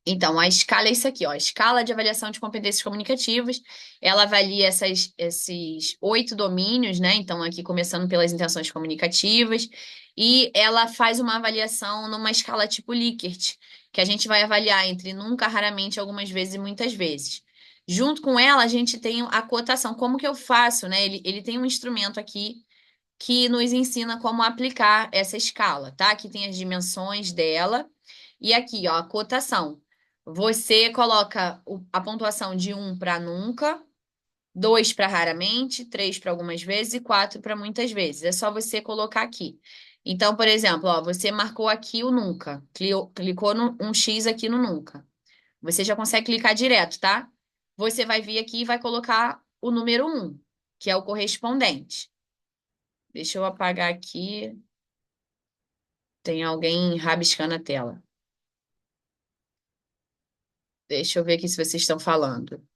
Então, a escala é isso aqui, ó. A escala de avaliação de competências comunicativas. Ela avalia esses 8 domínios, né? Então, aqui começando pelas intenções comunicativas. E ela faz uma avaliação numa escala tipo Likert, que a gente vai avaliar entre nunca, raramente, algumas vezes e muitas vezes. Junto com ela, a gente tem a cotação. Como que eu faço, né? Ele tem um instrumento aqui que nos ensina como aplicar essa escala, tá? Aqui tem as dimensões dela. E aqui, ó, a cotação. Você coloca a pontuação de 1 para nunca, 2 para raramente, 3 para algumas vezes e 4 para muitas vezes. É só você colocar aqui. Então, por exemplo, ó, você marcou aqui o nunca, clicou um X aqui no nunca. Você já consegue clicar direto, tá? Você vai vir aqui e vai colocar o número 1, que é o correspondente. Deixa eu apagar aqui. Tem alguém rabiscando a tela. Deixa eu ver aqui se vocês estão falando.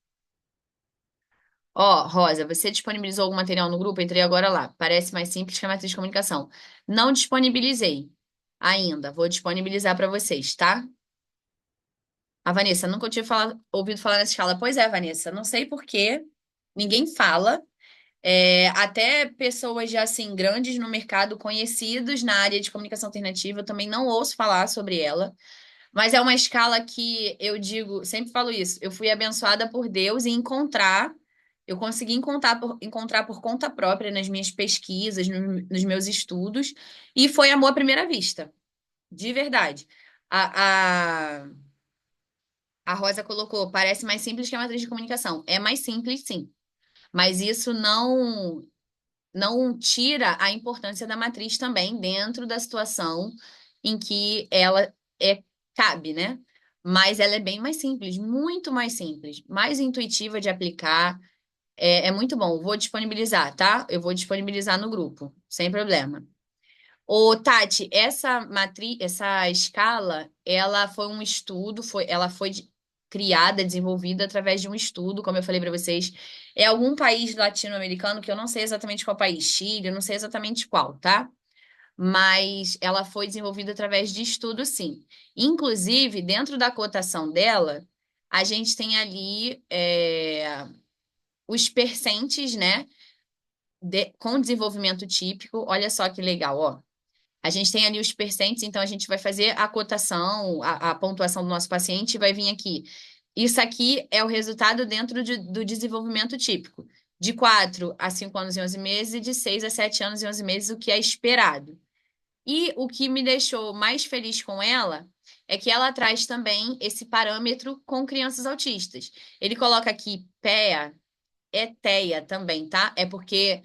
Ó, Rosa, você disponibilizou algum material no grupo? Entrei agora lá. Parece mais simples que a matriz de comunicação. Não disponibilizei ainda. Vou disponibilizar para vocês, tá? A Vanessa, nunca tinha ouvido falar nessa escala. Pois é, Vanessa, não sei por quê. Ninguém fala. Até pessoas já assim, grandes no mercado, conhecidos na área de comunicação alternativa, eu também não ouço falar sobre ela. Mas é uma escala que eu digo, sempre falo isso, eu fui abençoada por Deus em encontrar, eu consegui encontrar por conta própria nas minhas pesquisas, nos meus estudos, e foi amor à primeira vista, de verdade. A, a, a Rosa colocou, parece mais simples que a matriz de comunicação. É mais simples, sim, mas isso não tira a importância da matriz também dentro da situação em que ela cabe, né? Mas ela é bem mais simples, muito mais simples, mais intuitiva de aplicar. É muito bom. Vou disponibilizar, tá? Eu vou disponibilizar no grupo, sem problema. Ô, Tati, essa matriz, essa escala, ela foi um estudo, ela foi criada, desenvolvida através de um estudo, como eu falei para vocês. É algum país latino-americano que eu não sei exatamente qual país, Chile, eu não sei exatamente qual, tá? Mas ela foi desenvolvida através de estudo, sim. Inclusive, dentro da cotação dela, a gente tem ali os percentes, né, com desenvolvimento típico. Olha só que legal, ó. A gente tem ali os percentes, então a gente vai fazer a cotação, a pontuação do nosso paciente e vai vir aqui. Isso aqui é o resultado dentro do desenvolvimento típico. De 4 a 5 anos e 11 meses e de 6 a 7 anos e 11 meses, o que é esperado. E o que me deixou mais feliz com ela é que ela traz também esse parâmetro com crianças autistas. Ele coloca aqui PEA, TEA também, tá? É porque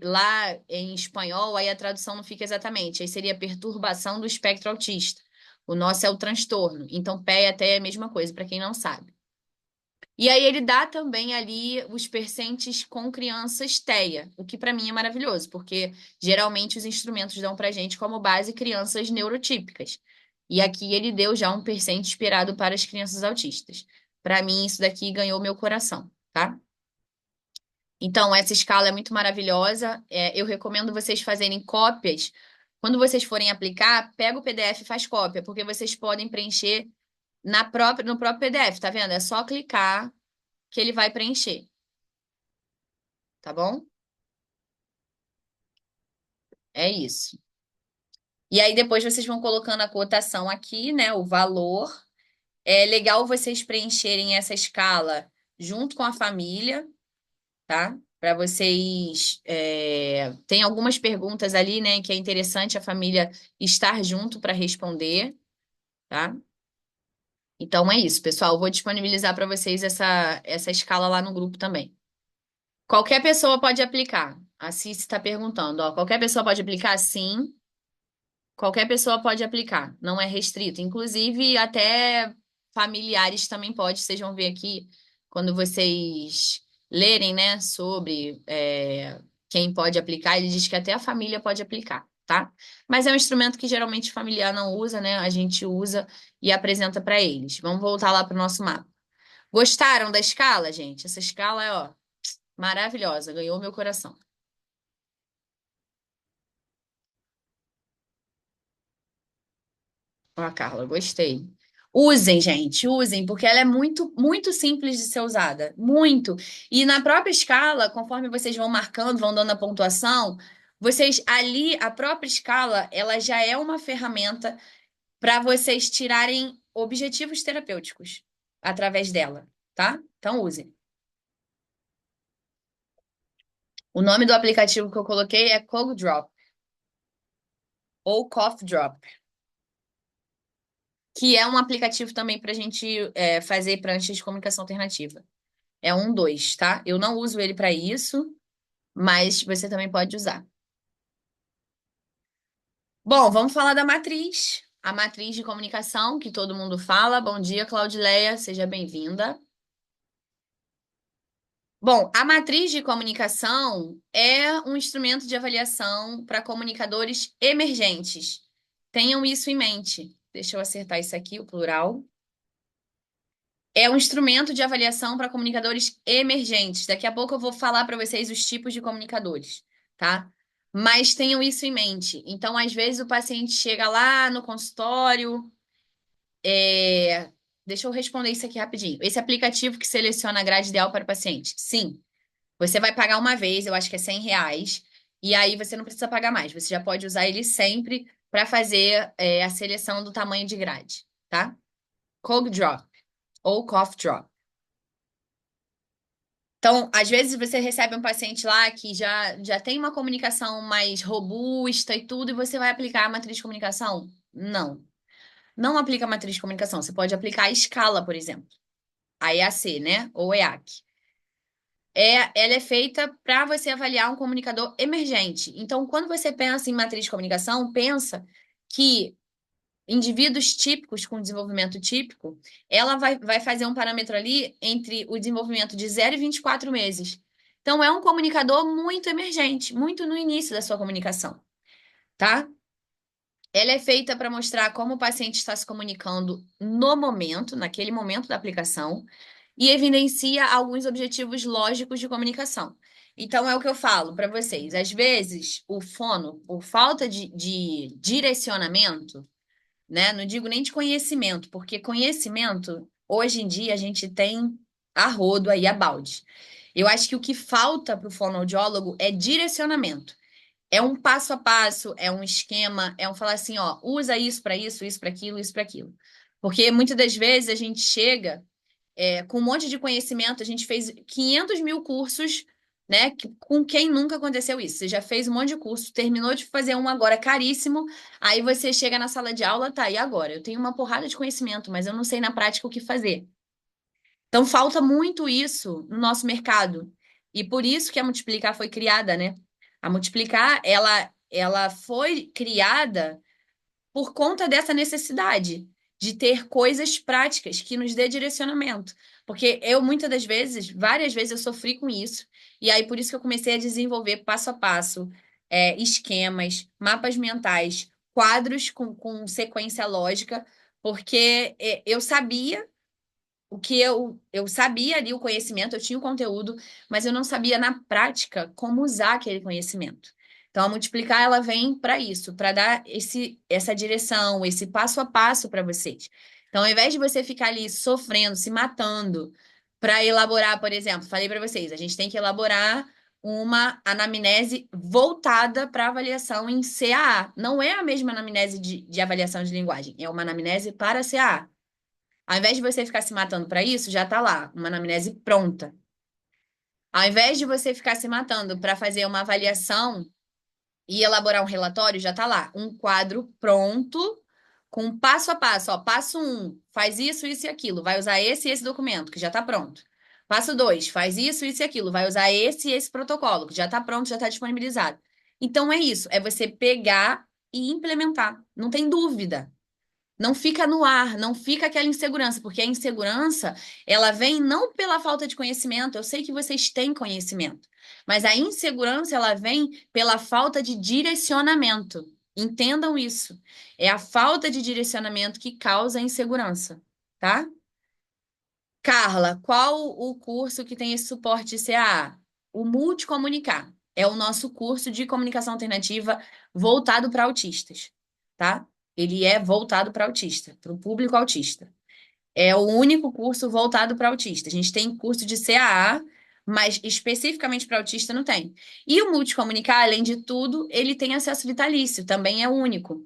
lá em espanhol aí a tradução não fica exatamente. Aí seria perturbação do espectro autista. O nosso é o transtorno. Então, PEA, TEA é a mesma coisa, para quem não sabe. E aí ele dá também ali os percentes com crianças TEA, o que para mim é maravilhoso, porque geralmente os instrumentos dão para gente como base crianças neurotípicas. E aqui ele deu já um percente esperado para as crianças autistas. Para mim, isso daqui ganhou meu coração, tá? Então, essa escala é muito maravilhosa. Eu recomendo vocês fazerem cópias. Quando vocês forem aplicar, pega o PDF e faz cópia, porque vocês podem preencher no próprio PDF, tá vendo? É só clicar que ele vai preencher, tá bom? É isso. E aí depois vocês vão colocando a cotação aqui, né? O valor. É legal vocês preencherem essa escala junto com a família, tá? Para vocês. Tem algumas perguntas ali, né? Que é interessante a família estar junto para responder, tá? Então é isso, pessoal. Eu vou disponibilizar para vocês essa escala lá no grupo também. Qualquer pessoa pode aplicar. A Cici está perguntando, ó. Qualquer pessoa pode aplicar? Sim. Qualquer pessoa pode aplicar, não é restrito. Inclusive, até familiares também pode. Vocês vão ver aqui quando vocês lerem, né, sobre quem pode aplicar. Ele diz que até a família pode aplicar, tá? Mas é um instrumento que geralmente familiar não usa, né? A gente usa e apresenta para eles. Vamos voltar lá para o nosso mapa. Gostaram da escala, gente? Essa escala é, ó, maravilhosa, ganhou meu coração. Ó, Carla, gostei. Usem, gente, usem, porque ela é muito, muito simples de ser usada. Muito. E na própria escala, conforme vocês vão marcando, vão dando a pontuação, vocês ali, a própria escala, ela já é uma ferramenta para vocês tirarem objetivos terapêuticos através dela, tá? Então, usem. O nome do aplicativo que eu coloquei é Cold Drop ou Cough Drop, que é um aplicativo também para a gente fazer pranchas de comunicação alternativa. É um dois, tá? Eu não uso ele para isso, mas você também pode usar. Bom, vamos falar da matriz. A matriz de comunicação que todo mundo fala. Bom dia, Claudileia, seja bem-vinda. Bom, a matriz de comunicação é um instrumento de avaliação para comunicadores emergentes. Tenham isso em mente. Deixa eu acertar isso aqui, o plural. É um instrumento de avaliação para comunicadores emergentes. Daqui a pouco eu vou falar para vocês os tipos de comunicadores, tá? Mas tenham isso em mente. Então, às vezes, o paciente chega lá no consultório. é, Deixa eu responder isso aqui rapidinho. Esse aplicativo que seleciona a grade ideal para o paciente. Sim, você vai pagar uma vez, eu acho que é R$ 100, e aí você não precisa pagar mais. Você já pode usar ele sempre para fazer a seleção do tamanho de grade, tá? Cold Drop ou Cough Drop. Então, às vezes você recebe um paciente lá que já tem uma comunicação mais robusta e tudo, e você vai aplicar a matriz de comunicação? Não. Não aplica a matriz de comunicação. Você pode aplicar a escala, por exemplo. A EAC, né? Ou EAC. Ela é feita para você avaliar um comunicador emergente. Então, quando você pensa em matriz de comunicação, pensa que indivíduos típicos com desenvolvimento típico, ela vai fazer um parâmetro ali entre o desenvolvimento de 0 e 24 meses. Então, é um comunicador muito emergente, muito no início da sua comunicação, tá? Ela é feita para mostrar como o paciente está se comunicando no momento, naquele momento da aplicação, e evidencia alguns objetivos lógicos de comunicação. Então, é o que eu falo para vocês. Às vezes, o fono, por falta de direcionamento, né? Não digo nem de conhecimento, porque conhecimento, hoje em dia, a gente tem a rodo aí, a balde. Eu acho que o que falta para o fonoaudiólogo é direcionamento. É um passo a passo, é um esquema, é um falar assim, ó, usa isso para aquilo, isso para aquilo. Porque muitas das vezes a gente chega com um monte de conhecimento, a gente fez 500 mil cursos, né? Com quem nunca aconteceu isso? Você já fez um monte de curso, terminou de fazer um agora caríssimo, aí você chega na sala de aula, tá, e agora? Eu tenho uma porrada de conhecimento, mas eu não sei na prática o que fazer. Então falta muito isso no nosso mercado. E por isso que a Multiplicar foi criada, né? A Multiplicar, ela foi criada por conta dessa necessidade de ter coisas práticas que nos dê direcionamento. Porque eu, muitas das vezes, várias vezes, eu sofri com isso. E aí, por isso que eu comecei a desenvolver passo a passo, esquemas, mapas mentais, quadros com sequência lógica, porque eu sabia o que eu sabia ali o conhecimento, eu tinha o conteúdo, mas eu não sabia na prática como usar aquele conhecimento. Então, a Multiplicar, ela vem para isso, para dar essa direção, esse passo a passo para vocês. Então, ao invés de você ficar ali sofrendo, se matando para elaborar, por exemplo, falei para vocês, a gente tem que elaborar uma anamnese voltada para avaliação em CAA. Não é a mesma anamnese de avaliação de linguagem, é uma anamnese para CAA. Ao invés de você ficar se matando para isso, já tá lá, uma anamnese pronta. Ao invés de você ficar se matando para fazer uma avaliação e elaborar um relatório, já tá lá, um quadro pronto com passo a passo. Ó, passo um, faz isso, isso e aquilo. Vai usar esse e esse documento, que já tá pronto. Passo dois, faz isso e aquilo. Vai usar esse e esse protocolo, que já tá pronto, já tá disponibilizado. Então é isso, é você pegar e implementar. Não tem dúvida. Não fica no ar, não fica aquela insegurança, porque a insegurança, ela vem não pela falta de conhecimento, eu sei que vocês têm conhecimento, mas a insegurança, ela vem pela falta de direcionamento. Entendam isso. É a falta de direcionamento que causa a insegurança, tá? Carla, qual o curso que tem esse suporte de CAA? O Multicomunicar. É o nosso curso de comunicação alternativa voltado para autistas, tá? Ele é voltado para autista, para o público autista. É o único curso voltado para autista. A gente tem curso de CAA, mas especificamente para autista não tem. E o Multicomunicar, além de tudo, ele tem acesso vitalício, também é único.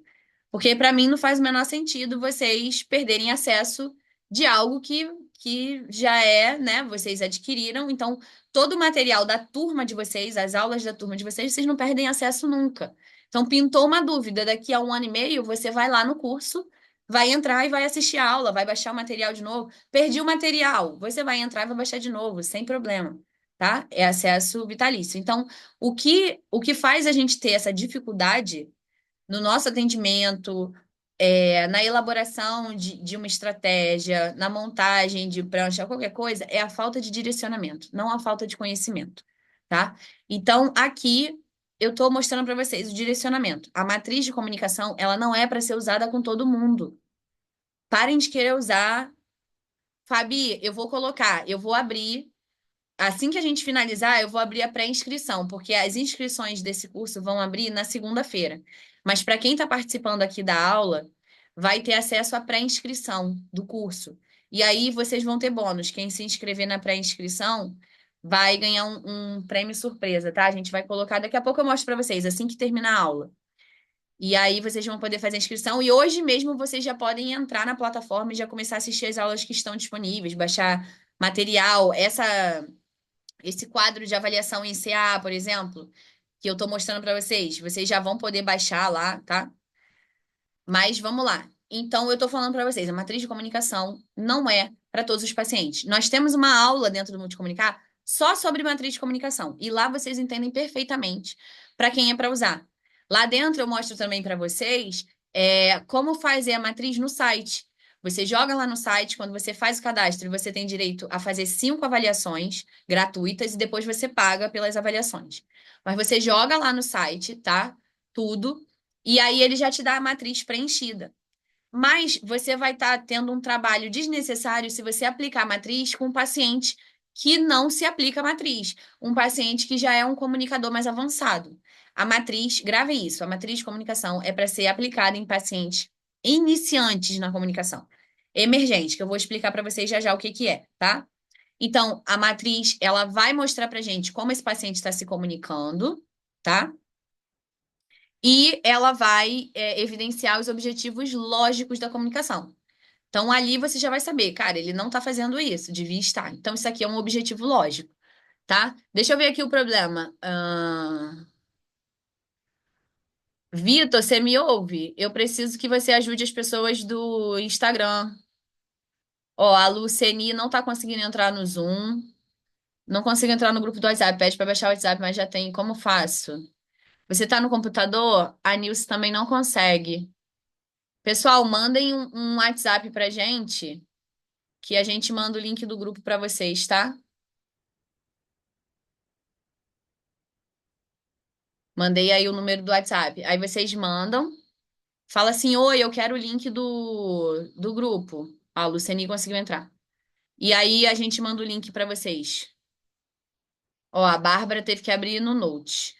Porque para mim não faz o menor sentido vocês perderem acesso de algo que já é, né? Vocês adquiriram. Então, todo o material da turma de vocês, as aulas da turma de vocês não perdem acesso nunca. Então, pintou uma dúvida, daqui a 1 ano e meio, você vai lá no curso, vai entrar e vai assistir a aula, vai baixar o material de novo. Perdi o material, você vai entrar e vai baixar de novo, sem problema, tá? É acesso vitalício. Então, o que faz a gente ter essa dificuldade no nosso atendimento, na elaboração de uma estratégia, na montagem de prancha, qualquer coisa, é a falta de direcionamento, não a falta de conhecimento, tá? Então, aqui eu estou mostrando para vocês o direcionamento. A matriz de comunicação, ela não é para ser usada com todo mundo. Parem de querer usar Fabi, eu vou abrir. Assim que a gente finalizar, eu vou abrir a pré-inscrição, porque as inscrições desse curso vão abrir na segunda-feira. Mas para quem está participando aqui da aula, vai ter acesso à pré-inscrição do curso. E aí vocês vão ter bônus. Quem se inscrever na pré-inscrição vai ganhar um prêmio surpresa, tá? A gente vai colocar, daqui a pouco eu mostro para vocês, assim que terminar a aula. E aí vocês vão poder fazer a inscrição. E hoje mesmo vocês já podem entrar na plataforma e já começar a assistir as aulas que estão disponíveis, baixar material. Esse quadro de avaliação em CA, por exemplo, que eu estou mostrando para vocês, vocês já vão poder baixar lá, tá? Mas vamos lá. Então, eu estou falando para vocês, a matriz de comunicação não é para todos os pacientes. Nós temos uma aula dentro do Multicomunicar só sobre matriz de comunicação. E lá vocês entendem perfeitamente para quem é para usar. Lá dentro eu mostro também para vocês como fazer a matriz no site. Você joga lá no site, quando você faz o cadastro, você tem direito a fazer 5 avaliações gratuitas e depois você paga pelas avaliações. Mas você joga lá no site, tá? Tudo. E aí ele já te dá a matriz preenchida. Mas você vai estar tendo um trabalho desnecessário se você aplicar a matriz com um paciente que não se aplica a matriz, um paciente que já é um comunicador mais avançado. A matriz, gravem isso, a matriz de comunicação é para ser aplicada em pacientes iniciantes na comunicação. Emergente, que eu vou explicar para vocês já já o que que é, tá? Então, a matriz, ela vai mostrar para gente como esse paciente está se comunicando, tá? E ela vai evidenciar os objetivos lógicos da comunicação. Então, ali você já vai saber, cara, ele não está fazendo isso, devia estar. Então, isso aqui é um objetivo lógico, tá? Deixa eu ver aqui o problema. Vitor, você me ouve? Eu preciso que você ajude as pessoas do Instagram. Ó, a Luceni não está conseguindo entrar no Zoom, não consigo entrar no grupo do WhatsApp, pede para baixar o WhatsApp, mas já tem. Como faço? Você está no computador? A Nilce também não consegue. Pessoal, mandem um WhatsApp pra gente, que a gente manda o link do grupo pra vocês, tá? Mandei aí o número do WhatsApp. Aí vocês mandam, fala assim: Oi, eu quero o link do grupo. Ah, a Luciane conseguiu entrar. E aí a gente manda o link pra vocês. Ó, a Bárbara teve que abrir no Note.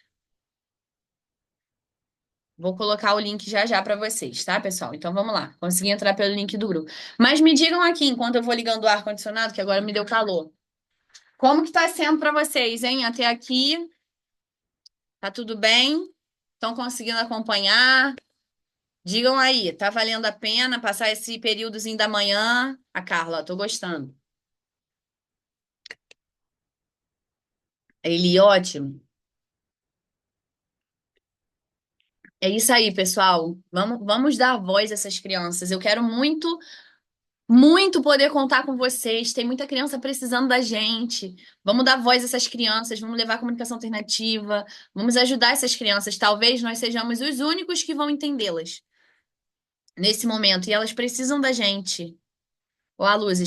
Vou colocar o link já já pra vocês, tá, pessoal? Então vamos lá. Consegui entrar pelo link do grupo. Mas me digam aqui, enquanto eu vou ligando o ar-condicionado, que agora me deu calor. Como que tá sendo pra vocês, hein? Até aqui, tá tudo bem? Estão conseguindo acompanhar? Digam aí, tá valendo a pena passar esse períodozinho da manhã? A Carla, tô gostando. Ele, ótimo. É isso aí, pessoal. Vamos dar voz a essas crianças. Eu quero muito, muito poder contar com vocês. Tem muita criança precisando da gente. Vamos dar voz a essas crianças, vamos levar a comunicação alternativa, vamos ajudar essas crianças. Talvez nós sejamos os únicos que vão entendê-las nesse momento. E elas precisam da gente. Ó, a Luz,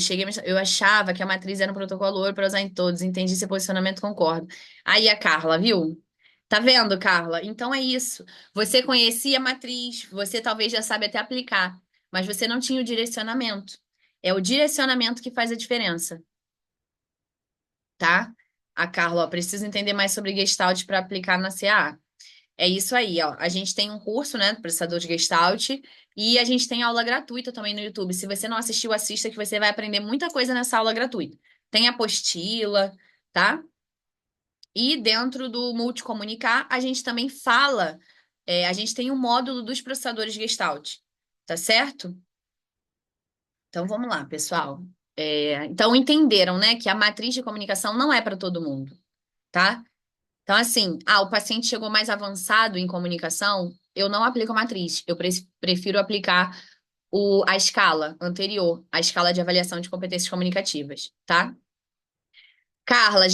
eu achava que a matriz era um protocolo ouro para usar em todos. Entendi seu posicionamento, concordo. Aí a Carla, viu? Tá vendo, Carla? Então é isso. Você conhecia a matriz, você talvez já sabe até aplicar, mas você não tinha o direcionamento. É o direcionamento que faz a diferença, tá? A Carla, ó, precisa entender mais sobre Gestalt para aplicar na CA. É isso aí, ó. A gente tem um curso, né, do processador de Gestalt e a gente tem aula gratuita também no YouTube. Se você não assistiu, assista que você vai aprender muita coisa nessa aula gratuita. Tem apostila, tá? E dentro do Multicomunicar, a gente também fala, a gente tem um módulo dos processadores Gestalt, tá certo? Então vamos lá, pessoal. Então entenderam, né, que a matriz de comunicação não é para todo mundo, tá? Então, assim, o paciente chegou mais avançado em comunicação, eu não aplico a matriz. Eu prefiro aplicar a escala anterior, a escala de avaliação de competências comunicativas, tá? Carla,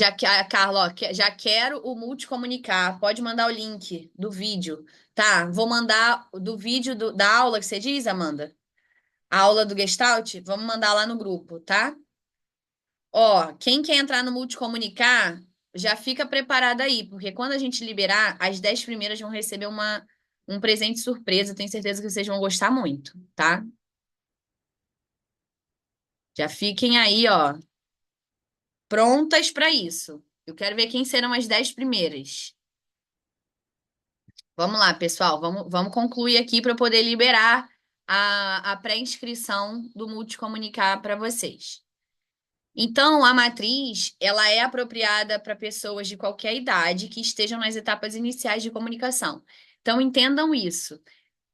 Carla, ó, já quero o multicomunicar. Pode mandar o link do vídeo, tá? Vou mandar do vídeo da aula que você diz, Amanda? A aula do Gestalt? Vamos mandar lá no grupo, tá? Ó, quem quer entrar no Multicomunicar, já fica preparado aí, porque quando a gente liberar, as 10 primeiras vão receber um presente surpresa. Tenho certeza que vocês vão gostar muito, tá? Já fiquem aí, ó, prontas para isso. Eu quero ver quem serão as 10 primeiras. Vamos lá, pessoal, vamos concluir aqui para eu poder liberar a pré-inscrição do Multicomunicar para vocês. Então, a matriz, ela é apropriada para pessoas de qualquer idade que estejam nas etapas iniciais de comunicação. Então, entendam isso.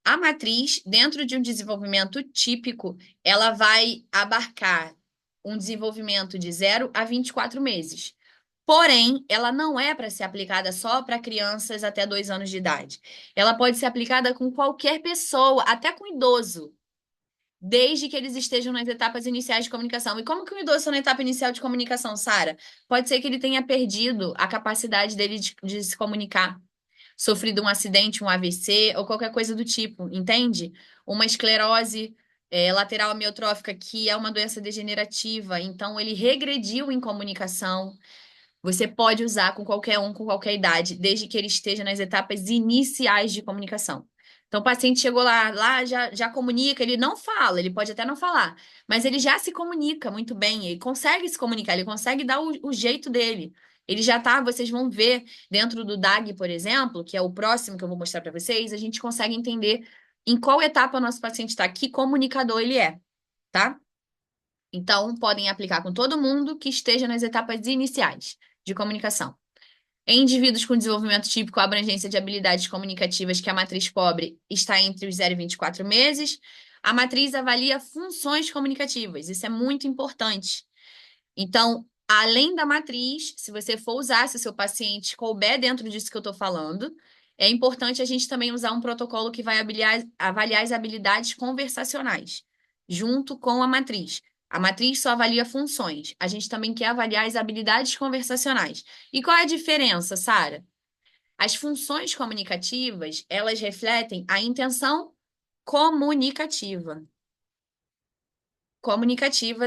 A matriz, dentro de um desenvolvimento típico, ela vai abarcar um desenvolvimento de 0 a 24 meses. Porém, ela não é para ser aplicada só para crianças até 2 anos de idade. Ela pode ser aplicada com qualquer pessoa, até com idoso, desde que eles estejam nas etapas iniciais de comunicação. E como que um idoso está na etapa inicial de comunicação, Sara? Pode ser que ele tenha perdido a capacidade dele de se comunicar, sofrido um acidente, um AVC ou qualquer coisa do tipo, entende? Uma esclerose lateral amiotrófica, que é uma doença degenerativa, então ele regrediu em comunicação. Você pode usar com qualquer um, com qualquer idade, desde que ele esteja nas etapas iniciais de comunicação. Então, o paciente chegou lá já comunica, ele não fala, ele pode até não falar, mas ele já se comunica muito bem, ele consegue se comunicar, ele consegue dar o jeito dele. Ele já tá, vocês vão ver dentro do DAG, por exemplo, que é o próximo que eu vou mostrar para vocês, a gente consegue entender em qual etapa o nosso paciente está, que comunicador ele é, tá? Então, podem aplicar com todo mundo que esteja nas etapas iniciais de comunicação. Em indivíduos com desenvolvimento típico, a abrangência de habilidades comunicativas que a matriz cobre está entre os 0 e 24 meses. A matriz avalia funções comunicativas, isso é muito importante. Então, além da matriz, se você for usar, se o seu paciente couber dentro disso que eu estou falando, é importante a gente também usar um protocolo que vai avaliar as habilidades conversacionais, junto com a matriz. A matriz só avalia funções. A gente também quer avaliar as habilidades conversacionais. E qual é a diferença, Sara? As funções comunicativas, elas refletem a intenção comunicativa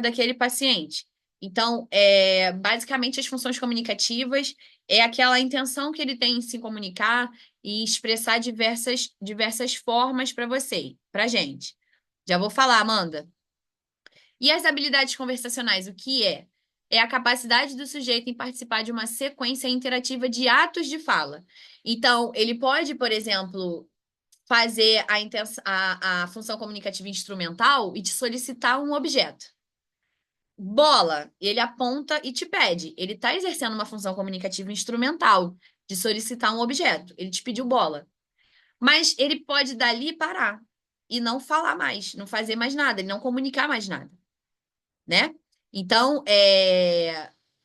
daquele paciente. Então, basicamente, as funções comunicativas é aquela intenção que ele tem em se comunicar e expressar diversas formas para você, para gente. Já vou falar, Amanda. E as habilidades conversacionais, o que é? É a capacidade do sujeito em participar de uma sequência interativa de atos de fala. Então, ele pode, por exemplo, fazer a função comunicativa instrumental e te solicitar um objeto. Bola, ele aponta e te pede. Ele está exercendo uma função comunicativa instrumental de solicitar um objeto. Ele te pediu bola. Mas ele pode dali parar e não falar mais, não fazer mais nada, ele não comunicar mais nada, né? Então,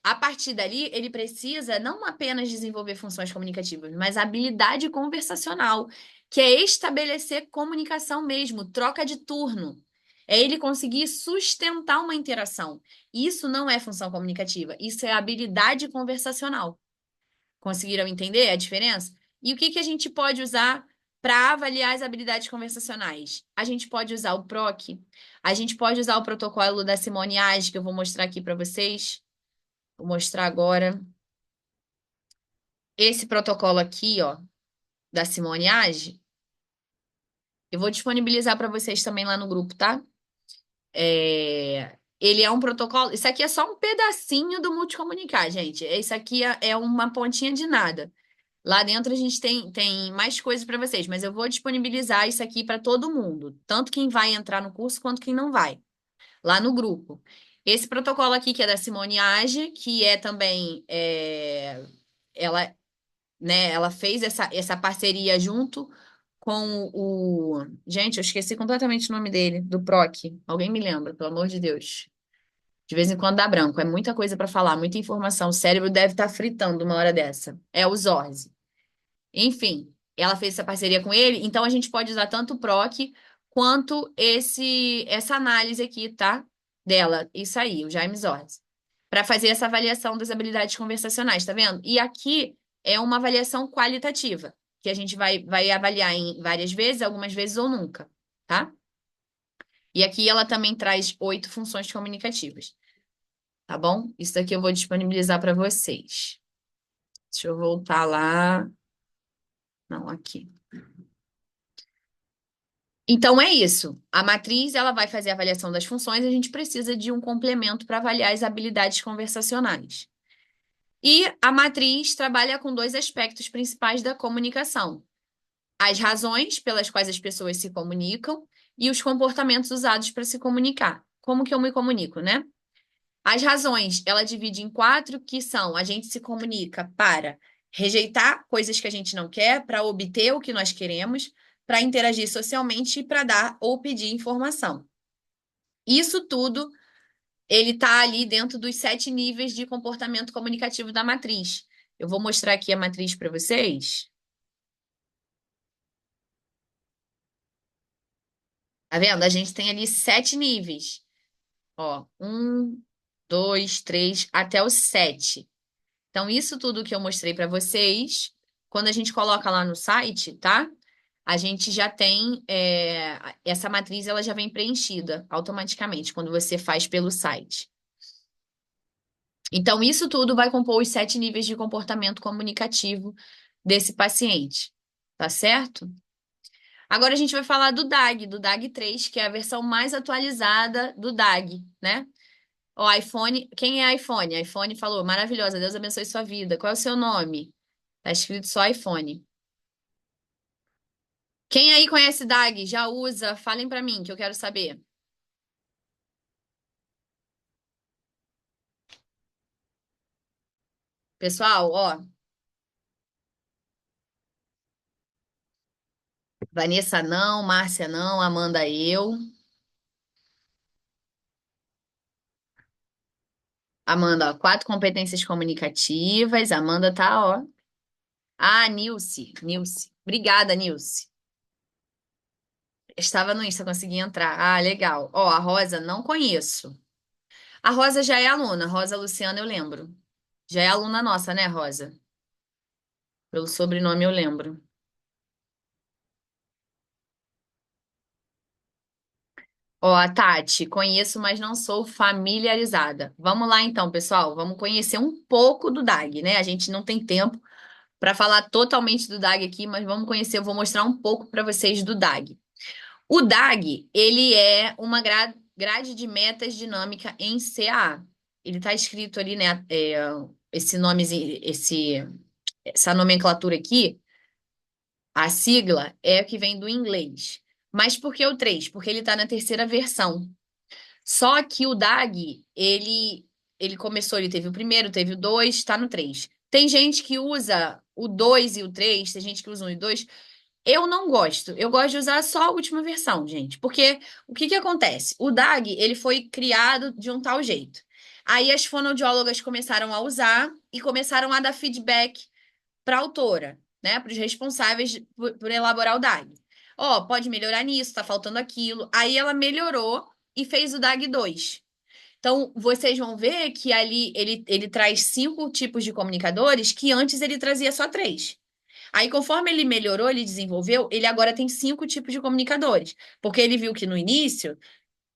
a partir dali, ele precisa não apenas desenvolver funções comunicativas, mas habilidade conversacional, que é estabelecer comunicação mesmo, troca de turno. É ele conseguir sustentar uma interação. Isso não é função comunicativa, isso é habilidade conversacional. Conseguiram entender a diferença? E o que que a gente pode usar para avaliar as habilidades conversacionais? A gente pode usar o PROC, a gente pode usar o protocolo da Simone Age, que eu vou mostrar aqui para vocês. Vou mostrar agora. Esse protocolo aqui, ó, da Simone Age, eu vou disponibilizar para vocês também lá no grupo, tá? Ele é um protocolo. Isso aqui é só um pedacinho do multicomunicar, gente. Isso aqui é uma pontinha de nada. Lá dentro a gente tem mais coisas para vocês, mas eu vou disponibilizar isso aqui para todo mundo, tanto quem vai entrar no curso quanto quem não vai, lá no grupo. Esse protocolo aqui, que é da Simone Age, que é também, ela, né, ela fez essa parceria junto com o. Gente, eu esqueci completamente o nome dele, do PROC. Alguém me lembra, pelo amor de Deus. De vez em quando dá branco, é muita coisa para falar, muita informação. O cérebro deve estar fritando uma hora dessa. É o Zorzi. Enfim, ela fez essa parceria com ele, então a gente pode usar tanto o PROC quanto essa análise aqui, tá? Dela, isso aí, o James Ordes, para fazer essa avaliação das habilidades conversacionais, tá vendo? E aqui é uma avaliação qualitativa, que a gente vai avaliar em várias vezes, algumas vezes ou nunca, tá? E aqui ela também traz 8 funções comunicativas, tá bom? Isso daqui eu vou disponibilizar para vocês. Deixa eu voltar lá. Não, aqui. Então é isso. A matriz, ela vai fazer a avaliação das funções, a gente precisa de um complemento para avaliar as habilidades conversacionais. E a matriz trabalha com dois aspectos principais da comunicação: as razões pelas quais as pessoas se comunicam e os comportamentos usados para se comunicar. Como que eu me comunico, né? As razões, ela divide em quatro, que são: a gente se comunica para rejeitar coisas que a gente não quer, para obter o que nós queremos, para interagir socialmente e para dar ou pedir informação. Isso tudo, ele está ali dentro dos 7 níveis de comportamento comunicativo da matriz. Eu vou mostrar aqui a matriz para vocês. Tá vendo? A gente tem ali 7 níveis. Ó, 1, 2, 3, até o 7. Então, isso tudo que eu mostrei para vocês, quando a gente coloca lá no site, tá? A gente já tem essa matriz, ela já vem preenchida automaticamente quando você faz pelo site. Então, isso tudo vai compor os 7 níveis de comportamento comunicativo desse paciente, tá certo? Agora a gente vai falar do DAG 3, que é a versão mais atualizada do DAG, né? O iPhone, quem é iPhone? iPhone falou, maravilhosa, Deus abençoe sua vida. Qual é o seu nome? Tá escrito só iPhone. Quem aí conhece DAG? Já usa? Falem pra mim, que eu quero saber. Pessoal, ó, Vanessa não, Márcia não, Amanda eu. Amanda, ó, 4 competências comunicativas. Amanda tá, ó. Ah, Nilce. Obrigada, Nilce. Estava no Insta, consegui entrar. Ah, legal. Ó, a Rosa não conheço. A Rosa já é aluna. Rosa Luciana eu lembro. Já é aluna nossa, né, Rosa? Pelo sobrenome eu lembro. Ó, a Tati, conheço, mas não sou familiarizada. Vamos lá então, pessoal. Vamos conhecer um pouco do DAG, né? A gente não tem tempo para falar totalmente do DAG aqui, mas vamos conhecer. Eu vou mostrar um pouco para vocês do DAG. O DAG, ele é uma grade de metas dinâmica em CAA. Ele está escrito ali, né? Esse nome, essa nomenclatura aqui, a sigla é a que vem do inglês. Mas por que o 3? Porque ele está na terceira versão. Só que o DAG, ele começou, ele teve o primeiro, teve o 2, está no 3. Tem gente que usa o 2 e o 3, tem gente que usa o 1 e o 2. Eu não gosto. Eu gosto de usar só a última versão, gente. Porque o que que acontece? O DAG, ele foi criado de um tal jeito. Aí as fonoaudiólogas começaram a usar e começaram a dar feedback para a autora, né? Para os responsáveis por elaborar o DAG. Ó, pode melhorar nisso, tá faltando aquilo. Aí ela melhorou e fez o DAG 2. Então, vocês vão ver que ali ele traz 5 tipos de comunicadores que antes ele trazia só 3. Aí, conforme ele melhorou, ele desenvolveu, ele agora tem 5 tipos de comunicadores. Porque ele viu que no início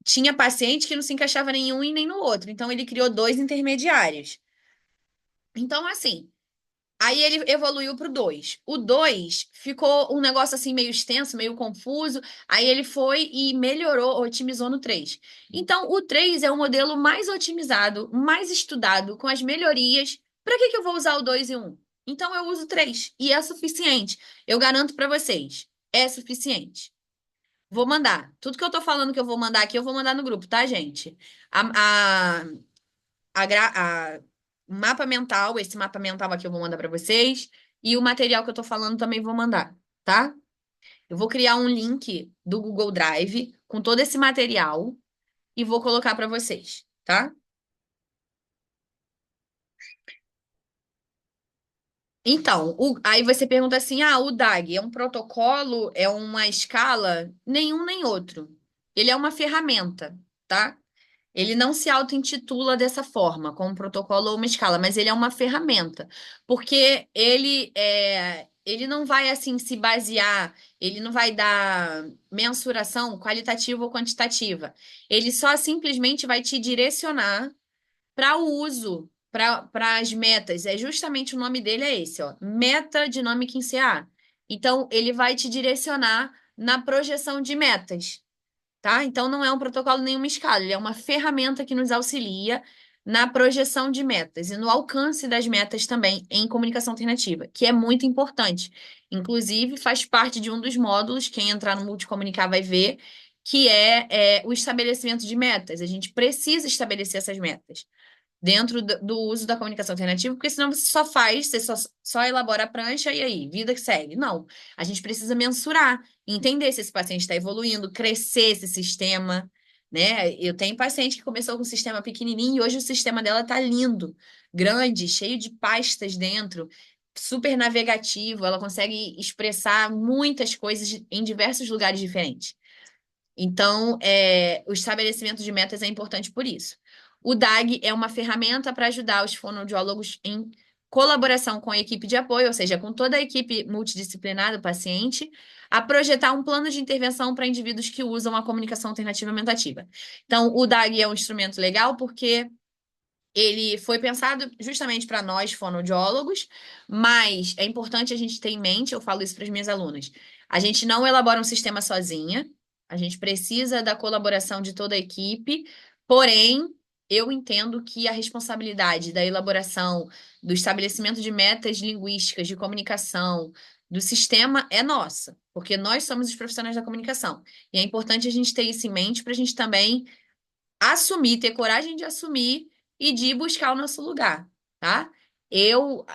tinha paciente que não se encaixava nenhum e nem no outro. Então, ele criou 2 intermediários. Então, assim, aí ele evoluiu para o 2. O 2 ficou um negócio assim meio extenso, meio confuso. Aí ele foi e melhorou, otimizou no 3. Então, o 3 é o modelo mais otimizado, mais estudado, com as melhorias. Para que que eu vou usar o 2 e o 1? Então, eu uso o 3 e é suficiente. Eu garanto para vocês, é suficiente. Vou mandar. Tudo que eu tô falando que eu vou mandar aqui, eu vou mandar no grupo, tá, gente? A, o mapa mental, esse mapa mental aqui eu vou mandar para vocês, e o material que eu tô falando também vou mandar, tá? Eu vou criar um link do Google Drive com todo esse material e vou colocar para vocês, tá? Então, aí você pergunta assim: ah, o DAG é um protocolo, é uma escala? Nenhum nem outro. Ele é uma ferramenta, tá? Ele não se auto-intitula dessa forma, como um protocolo ou uma escala, mas ele é uma ferramenta, porque ele não vai assim se basear, ele não vai dar mensuração qualitativa ou quantitativa. Ele só simplesmente vai te direcionar para o uso, para as metas. É justamente o nome dele é esse, ó, meta dinâmica em CA. Então, ele vai te direcionar na projeção de metas, tá? Então, não é um protocolo nenhuma escala, ele é uma ferramenta que nos auxilia na projeção de metas e no alcance das metas também em comunicação alternativa, que é muito importante. Inclusive, faz parte de um dos módulos, quem entrar no Multicomunicar vai ver, que é o estabelecimento de metas. A gente precisa estabelecer essas metas dentro do uso da comunicação alternativa, porque senão você só faz, você só elabora a prancha e aí, vida que segue. Não, a gente precisa mensurar, entender se esse paciente está evoluindo, crescer esse sistema, né? Eu tenho paciente que começou com um sistema pequenininho e hoje o sistema dela tá lindo, grande, cheio de pastas dentro, super navegativo, ela consegue expressar muitas coisas em diversos lugares diferentes. Então, o estabelecimento de metas é importante por isso. O DAG é uma ferramenta para ajudar os fonoaudiólogos em colaboração com a equipe de apoio, ou seja, com toda a equipe multidisciplinar do paciente, a projetar um plano de intervenção para indivíduos que usam a comunicação alternativa aumentativa. Então, o DAG é um instrumento legal porque ele foi pensado justamente para nós, fonoaudiólogos, mas é importante a gente ter em mente, eu falo isso para as minhas alunas, a gente não elabora um sistema sozinha, a gente precisa da colaboração de toda a equipe, porém, eu entendo que a responsabilidade da elaboração, do estabelecimento de metas linguísticas, de comunicação, do sistema é nossa, porque nós somos os profissionais da comunicação. E é importante a gente ter isso em mente para a gente também assumir, ter coragem de assumir e de buscar o nosso lugar, tá? Eu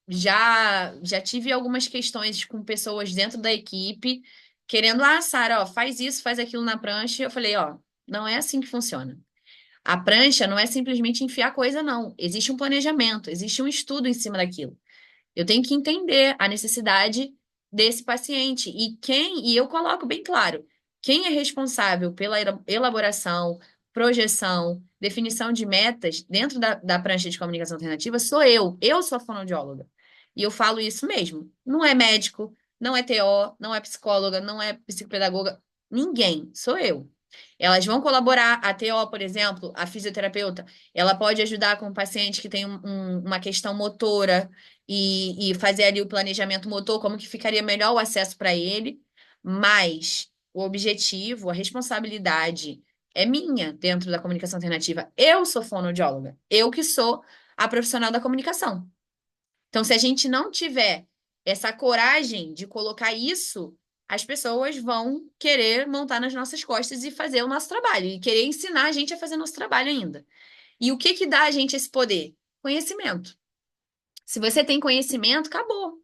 já tive algumas questões com pessoas dentro da equipe querendo, Sara, ó, faz isso, faz aquilo na prancha. E eu falei, ó, não é assim que funciona. A prancha não é simplesmente enfiar coisa, não. Existe um planejamento, existe um estudo em cima daquilo. Eu tenho que entender a necessidade desse paciente e eu coloco bem claro, quem é responsável pela elaboração, projeção, definição de metas dentro da prancha de comunicação alternativa sou eu. Eu sou a fonoaudióloga. E eu falo isso mesmo. Não é médico, não é TO, não é psicóloga, não é psicopedagoga, ninguém, sou eu. Elas vão colaborar, a TO, por exemplo, a fisioterapeuta, ela pode ajudar com o paciente que tem uma questão motora, e fazer ali o planejamento motor, como que ficaria melhor o acesso para ele, mas o objetivo, a responsabilidade é minha dentro da comunicação alternativa. Eu sou fonoaudióloga, eu que sou a profissional da comunicação. Então, se a gente não tiver essa coragem de colocar isso, as pessoas vão querer montar nas nossas costas e fazer o nosso trabalho, e querer ensinar a gente a fazer nosso trabalho ainda. E o que que dá a gente esse poder? Conhecimento. Se você tem conhecimento, acabou.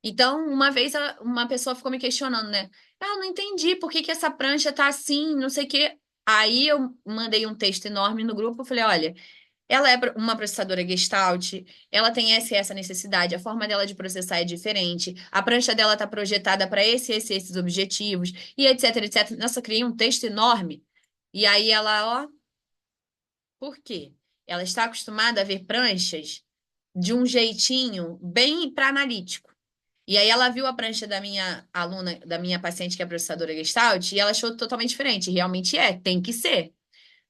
Então, uma vez uma pessoa ficou me questionando, né? Ah, não entendi por que que essa prancha tá assim, não sei o quê. Aí eu mandei um texto enorme no grupo, falei, olha, ela é uma processadora Gestalt, ela tem essa necessidade, a forma dela de processar é diferente, a prancha dela tá projetada para esses objetivos, e etc, etc. Nossa, criei um texto enorme. E aí ela, ó, por quê? Ela está acostumada a ver pranchas de um jeitinho bem para analítico. E aí ela viu a prancha da minha aluna, da minha paciente que é processadora Gestalt, e ela achou totalmente diferente. Realmente tem que ser.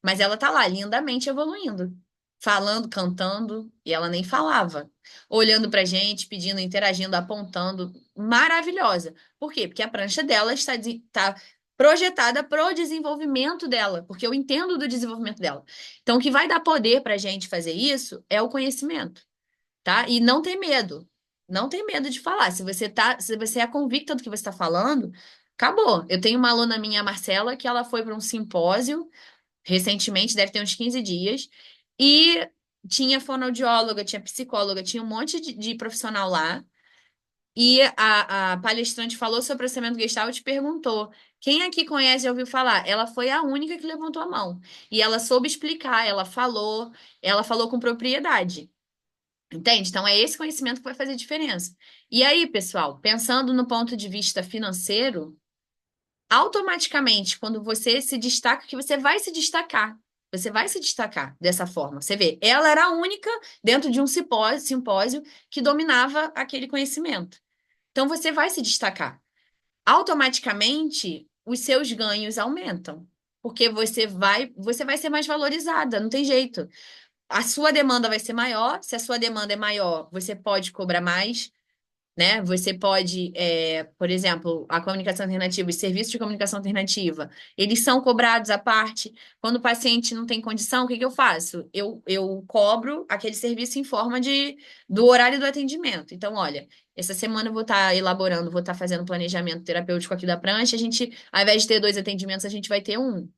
Mas ela tá lá lindamente evoluindo, falando, cantando, e ela nem falava. Olhando pra gente, pedindo, interagindo, apontando, maravilhosa. Por quê? Porque a prancha dela está projetada para o desenvolvimento dela, porque eu entendo do desenvolvimento dela. Então, o que vai dar poder pra gente fazer isso é o conhecimento, tá? E não ter medo. Não tem medo de falar. Se você é convicta do que você está falando, acabou. Eu tenho uma aluna minha, a Marcela, que ela foi para um simpósio recentemente, deve ter uns 15 dias, e tinha fonoaudióloga, tinha psicóloga, tinha um monte de profissional lá. E a palestrante falou sobre o processamento Gestalt e perguntou: quem aqui conhece e ouviu falar? Ela foi a única que levantou a mão. E ela soube explicar, ela falou com propriedade. Entende? Então, é esse conhecimento que vai fazer diferença. E aí, pessoal, pensando no ponto de vista financeiro, automaticamente, quando você se destaca, que você vai se destacar. Você vai se destacar dessa forma. Você vê, ela era a única dentro de um simpósio que dominava aquele conhecimento. Então, você vai se destacar. Automaticamente, os seus ganhos aumentam. Porque você vai ser mais valorizada, não tem jeito. A sua demanda vai ser maior. Se a sua demanda é maior, você pode cobrar mais. né? Você pode, por exemplo, a comunicação alternativa, os serviços de comunicação alternativa, eles são cobrados à parte. Quando o paciente não tem condição, o que que eu faço? Eu cobro aquele serviço em forma do horário do atendimento. Então, olha, essa semana eu vou estar elaborando, vou estar fazendo planejamento terapêutico aqui da prancha, a gente, ao invés de ter dois atendimentos, a gente vai ter um,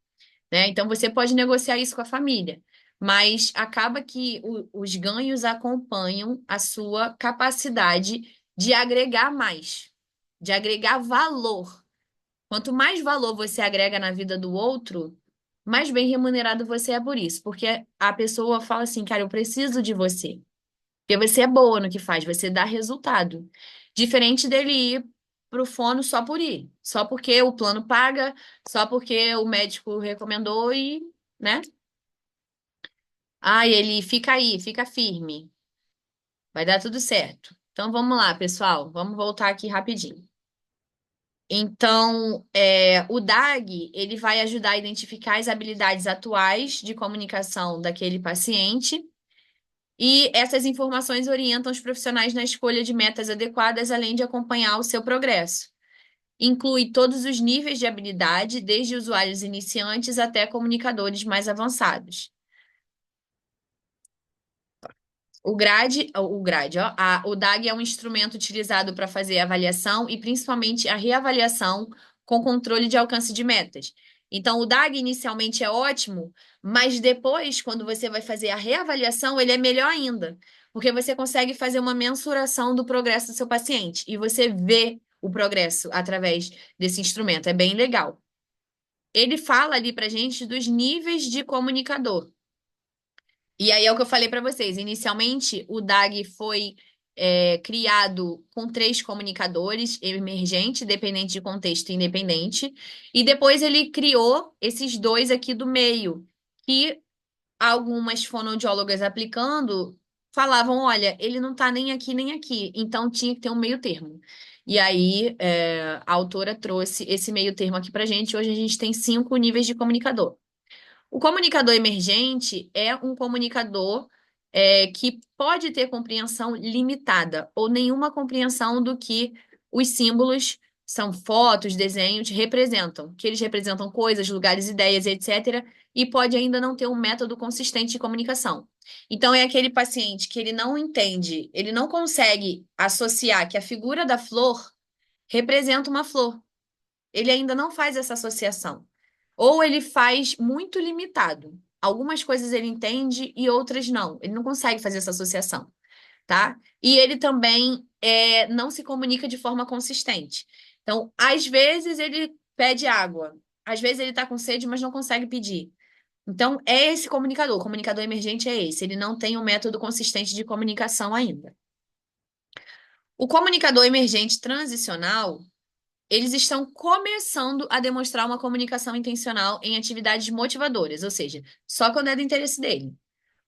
né? Então, você pode negociar isso com a família. Mas acaba que os ganhos acompanham a sua capacidade de agregar mais, de agregar valor. Quanto mais valor você agrega na vida do outro, mais bem remunerado você é por isso. Porque a pessoa fala assim, cara, eu preciso de você. Porque você é boa no que faz, você dá resultado. Diferente dele ir pro fono só por ir. Só porque o plano paga, só porque o médico recomendou e, né? Ah, ele fica aí, fica firme. Vai dar tudo certo. Então vamos lá, pessoal. Vamos voltar aqui rapidinho. Então, o DAG, ele vai ajudar a identificar as habilidades atuais de comunicação daquele paciente e essas informações orientam os profissionais na escolha de metas adequadas, além de acompanhar o seu progresso. Inclui todos os níveis de habilidade, desde usuários iniciantes até comunicadores mais avançados. O DAG é um instrumento utilizado para fazer avaliação e principalmente a reavaliação com controle de alcance de metas. Então, o DAG inicialmente é ótimo, mas depois, quando você vai fazer a reavaliação, ele é melhor ainda, porque você consegue fazer uma mensuração do progresso do seu paciente e você vê o progresso através desse instrumento. É bem legal. Ele fala ali para gente dos níveis de comunicador. E aí é o que eu falei para vocês. Inicialmente, o DAG foi criado com três comunicadores, emergente, dependente de contexto e independente. E depois ele criou esses dois aqui do meio, que algumas fonoaudiólogas aplicando falavam: olha, ele não está nem aqui nem aqui, então tinha que ter um meio termo. E aí a autora trouxe esse meio termo aqui para gente. Hoje a gente tem 5 níveis de comunicador. O comunicador emergente é um comunicador que pode ter compreensão limitada ou nenhuma compreensão do que os símbolos são fotos, desenhos, representam, que eles representam coisas, lugares, ideias, etc. E pode ainda não ter um método consistente de comunicação. Então, é aquele paciente que ele não entende, ele não consegue associar que a figura da flor representa uma flor. Ele ainda não faz essa associação. Ou ele faz muito limitado. Algumas coisas ele entende e outras não. Ele não consegue fazer essa associação, tá? E ele também não se comunica de forma consistente. Então, às vezes ele pede água, às vezes ele está com sede, mas não consegue pedir. Então, é esse comunicador. O comunicador emergente é esse. Ele não tem um método consistente de comunicação ainda. O comunicador emergente transicional eles estão começando a demonstrar uma comunicação intencional em atividades motivadoras, ou seja, só quando é do interesse dele.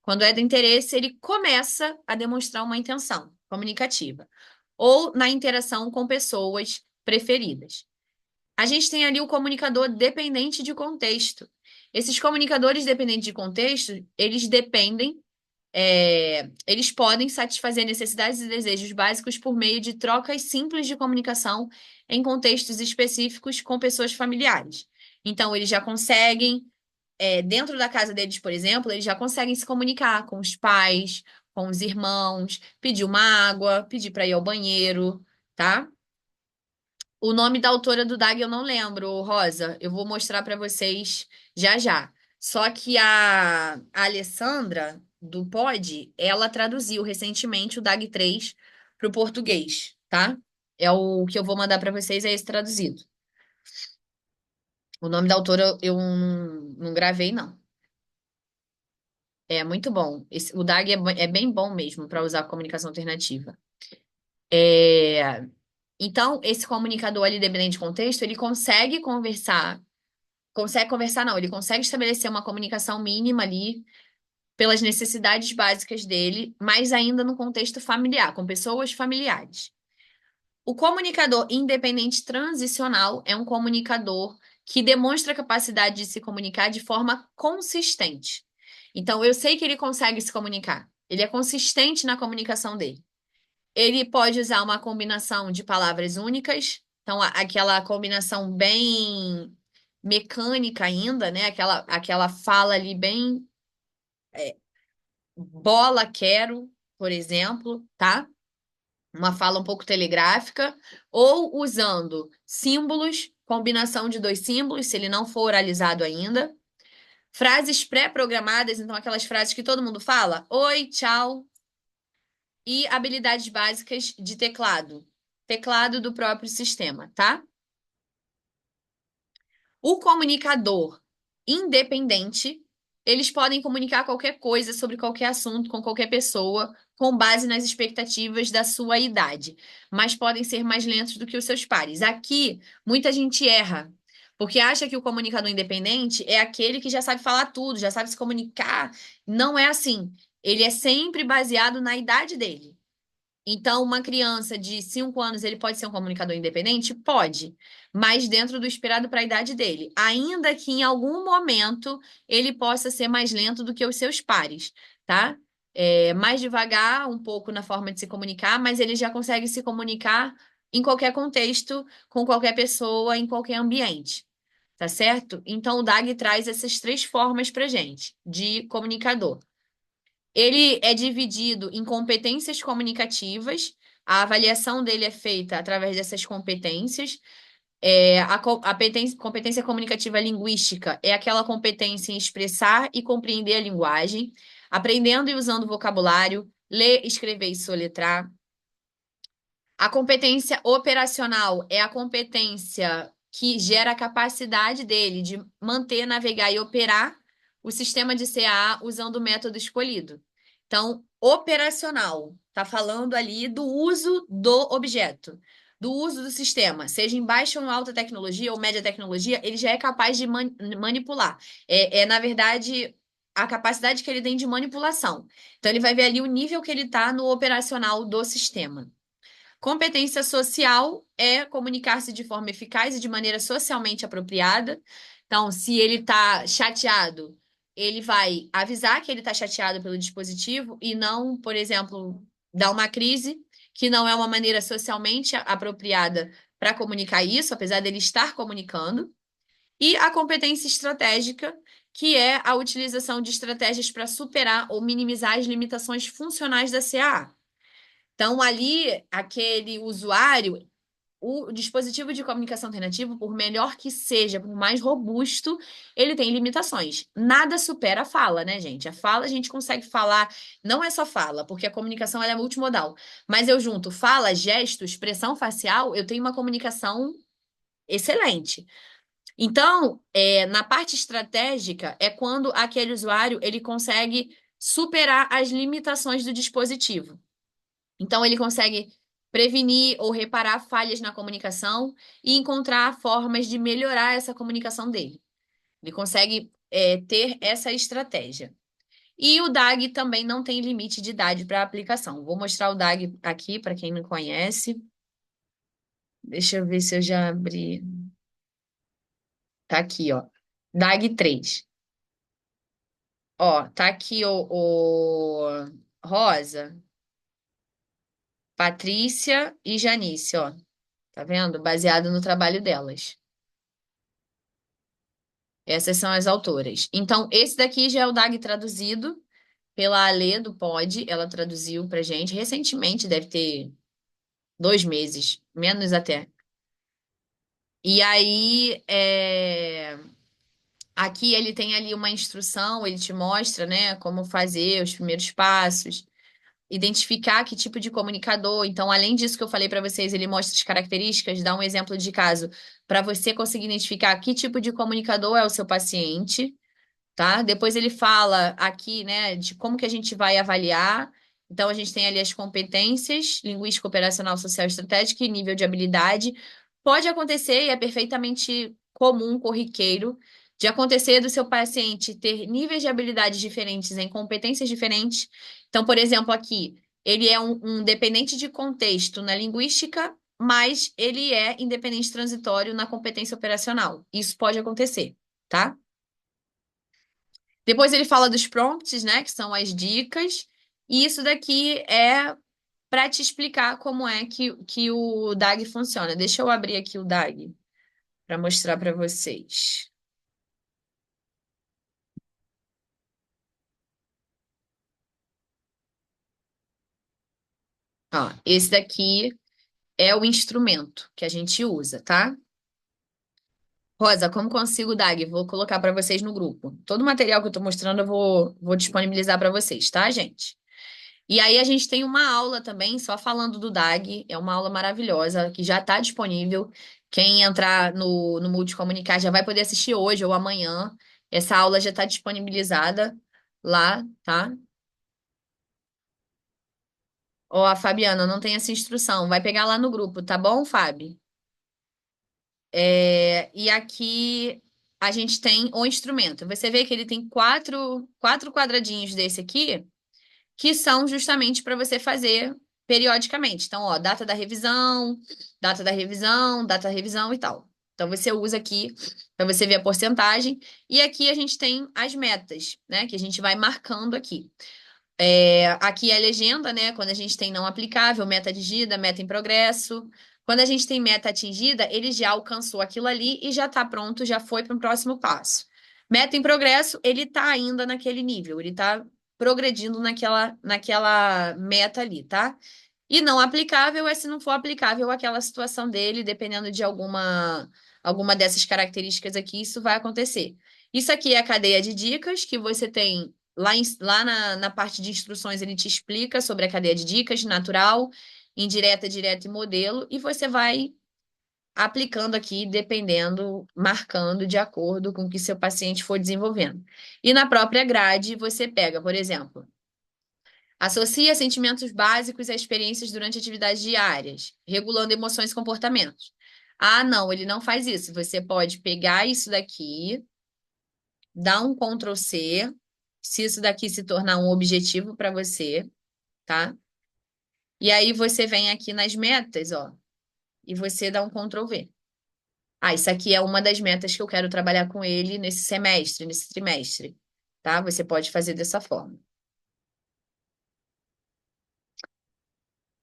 Quando é do interesse, ele começa a demonstrar uma intenção comunicativa, ou na interação com pessoas preferidas. A gente tem ali o comunicador dependente de contexto. Esses comunicadores dependentes de contexto, eles podem satisfazer necessidades e desejos básicos por meio de trocas simples de comunicação em contextos específicos com pessoas familiares. Então, eles já conseguem, dentro da casa deles, por exemplo, eles já conseguem se comunicar com os pais, com os irmãos, pedir uma água, pedir para ir ao banheiro, tá? O nome da autora do DAG eu não lembro, Rosa. Eu vou mostrar para vocês já já. Só que a Alessandra, do Pod, ela traduziu recentemente o DAG 3 para o português, tá? É o que eu vou mandar para vocês, é esse traduzido. O nome da autora eu não gravei, não. É muito bom. O DAG é bem bom mesmo para usar comunicação alternativa. É, então, esse comunicador ali, dependente de contexto, ele consegue conversar, não, ele consegue estabelecer uma comunicação mínima ali pelas necessidades básicas dele, mas ainda no contexto familiar, com pessoas familiares. O comunicador independente transicional é um comunicador que demonstra a capacidade de se comunicar de forma consistente. Então, eu sei que ele consegue se comunicar. Ele é consistente na comunicação dele. Ele pode usar uma combinação de palavras únicas, então aquela combinação bem mecânica ainda, né? Aquela fala ali bem bola quero, por exemplo, tá? Uma fala um pouco telegráfica, ou usando símbolos, combinação de dois símbolos, se ele não for oralizado ainda. Frases pré-programadas, então aquelas frases que todo mundo fala, oi, tchau, e habilidades básicas de teclado, teclado do próprio sistema, tá? O comunicador independente, eles podem comunicar qualquer coisa sobre qualquer assunto com qualquer pessoa, com base nas expectativas da sua idade, mas podem ser mais lentos do que os seus pares. Aqui, muita gente erra, porque acha que o comunicador independente é aquele que já sabe falar tudo, já sabe se comunicar. Não é assim. Ele é sempre baseado na idade dele. Então, uma criança de 5 anos, ele pode ser um comunicador independente? Pode, mas dentro do esperado para a idade dele. Ainda que em algum momento ele possa ser mais lento do que os seus pares, tá? Mais devagar um pouco na forma de se comunicar, mas ele já consegue se comunicar em qualquer contexto, com qualquer pessoa, em qualquer ambiente, tá certo? Então, o DAG traz essas três formas para gente de comunicador. Ele é dividido em competências comunicativas. A avaliação dele é feita através dessas competências. Competência comunicativa linguística é aquela competência em expressar e compreender a linguagem, aprendendo e usando vocabulário, ler, escrever e soletrar. A competência operacional é a competência que gera a capacidade dele de manter, navegar e operar o sistema de CA usando o método escolhido. Então, operacional, está falando ali do uso do objeto, do uso do sistema, seja em baixa ou alta tecnologia ou média tecnologia, ele já é capaz de manipular. Na verdade, a capacidade que ele tem de manipulação. Então, ele vai ver ali o nível que ele está no operacional do sistema. Competência social é comunicar-se de forma eficaz e de maneira socialmente apropriada. Então, se ele está chateado, ele vai avisar que ele está chateado pelo dispositivo e não, por exemplo, dar uma crise, que não é uma maneira socialmente apropriada para comunicar isso, apesar dele estar comunicando. E a competência estratégica, que é a utilização de estratégias para superar ou minimizar as limitações funcionais da CAA. Então, ali, aquele usuário, o dispositivo de comunicação alternativo, por melhor que seja, por mais robusto, ele tem limitações. Nada supera a fala, né, gente? A fala a gente consegue falar, não é só fala, porque a comunicação ela é multimodal. Mas eu junto fala, gesto, expressão facial, eu tenho uma comunicação excelente. Então, na parte estratégica, é quando aquele usuário ele consegue superar as limitações do dispositivo. Então, ele consegue prevenir ou reparar falhas na comunicação e encontrar formas de melhorar essa comunicação dele. Ele consegue, ter essa estratégia. E o DAG também não tem limite de idade para aplicação. Vou mostrar o DAG aqui para quem não conhece. Deixa eu ver se eu já abri. Tá aqui, ó. DAG 3. Ó, tá aqui o Rosa, Patrícia e Janice, ó. Tá vendo? Baseado no trabalho delas. Essas são as autoras. Então, esse daqui já é o DAG traduzido pela Alê do Pod. Ela traduziu pra gente recentemente, deve ter 2 meses, menos até. E aí, aqui ele tem ali uma instrução, ele te mostra, né, como fazer os primeiros passos, identificar que tipo de comunicador. Então, além disso que eu falei para vocês, ele mostra as características, dá um exemplo de caso para você conseguir identificar que tipo de comunicador é o seu paciente, tá? Depois ele fala aqui, né, de como que a gente vai avaliar. Então, a gente tem ali as competências, linguística, operacional, social, estratégica e nível de habilidade. Pode acontecer, e é perfeitamente comum, corriqueiro, de acontecer do seu paciente ter níveis de habilidades diferentes em competências diferentes. Então, por exemplo, aqui, ele é um dependente de contexto na linguística, mas ele é independente transitório na competência operacional. Isso pode acontecer, tá? Depois ele fala dos prompts, né, que são as dicas, e isso daqui é para te explicar como é que o DAG funciona. Deixa eu abrir aqui o DAG para mostrar para vocês. Ó, esse daqui é o instrumento que a gente usa, tá? Rosa, como consigo o DAG? Vou colocar para vocês no grupo. Todo o material que eu estou mostrando eu vou disponibilizar para vocês, tá, gente? E aí a gente tem uma aula também, só falando do DAG. É uma aula maravilhosa que já está disponível. Quem entrar no Multicomunicar já vai poder assistir hoje ou amanhã. Essa aula já está disponibilizada lá, tá? Ó, a Fabiana, não tem essa instrução. Vai pegar lá no grupo, tá bom, Fábio? E aqui a gente tem o instrumento. Você vê que ele tem quatro quadradinhos desse aqui, que são justamente para você fazer periodicamente. Então, ó, data da revisão, data da revisão e tal. Então, você usa aqui para você ver a porcentagem. E aqui a gente tem as metas, né? Que a gente vai marcando aqui. Aqui é a legenda, né? Quando a gente tem não aplicável, meta atingida, meta em progresso. Quando a gente tem meta atingida, ele já alcançou aquilo ali e já está pronto, já foi para o próximo passo. Meta em progresso, ele está ainda naquele nível, ele está progredindo naquela meta ali, tá? E não aplicável é se não for aplicável aquela situação dele, dependendo de alguma dessas características aqui, isso vai acontecer. Isso aqui é a cadeia de dicas que você tem lá na parte de instruções, ele te explica sobre a cadeia de dicas, natural, indireta, direta e modelo, e você vai aplicando aqui, dependendo, marcando de acordo com o que seu paciente for desenvolvendo. E na própria grade, você pega, por exemplo, associa sentimentos básicos a experiências durante atividades diárias, regulando emoções e comportamentos. Ah, não, ele não faz isso. Você pode pegar isso daqui, dar um Ctrl C, se isso daqui se tornar um objetivo para você, tá? E aí você vem aqui nas metas, ó, e você dá um Ctrl V. Ah, isso aqui é uma das metas que eu quero trabalhar com ele nesse semestre, nesse trimestre, tá? Você pode fazer dessa forma.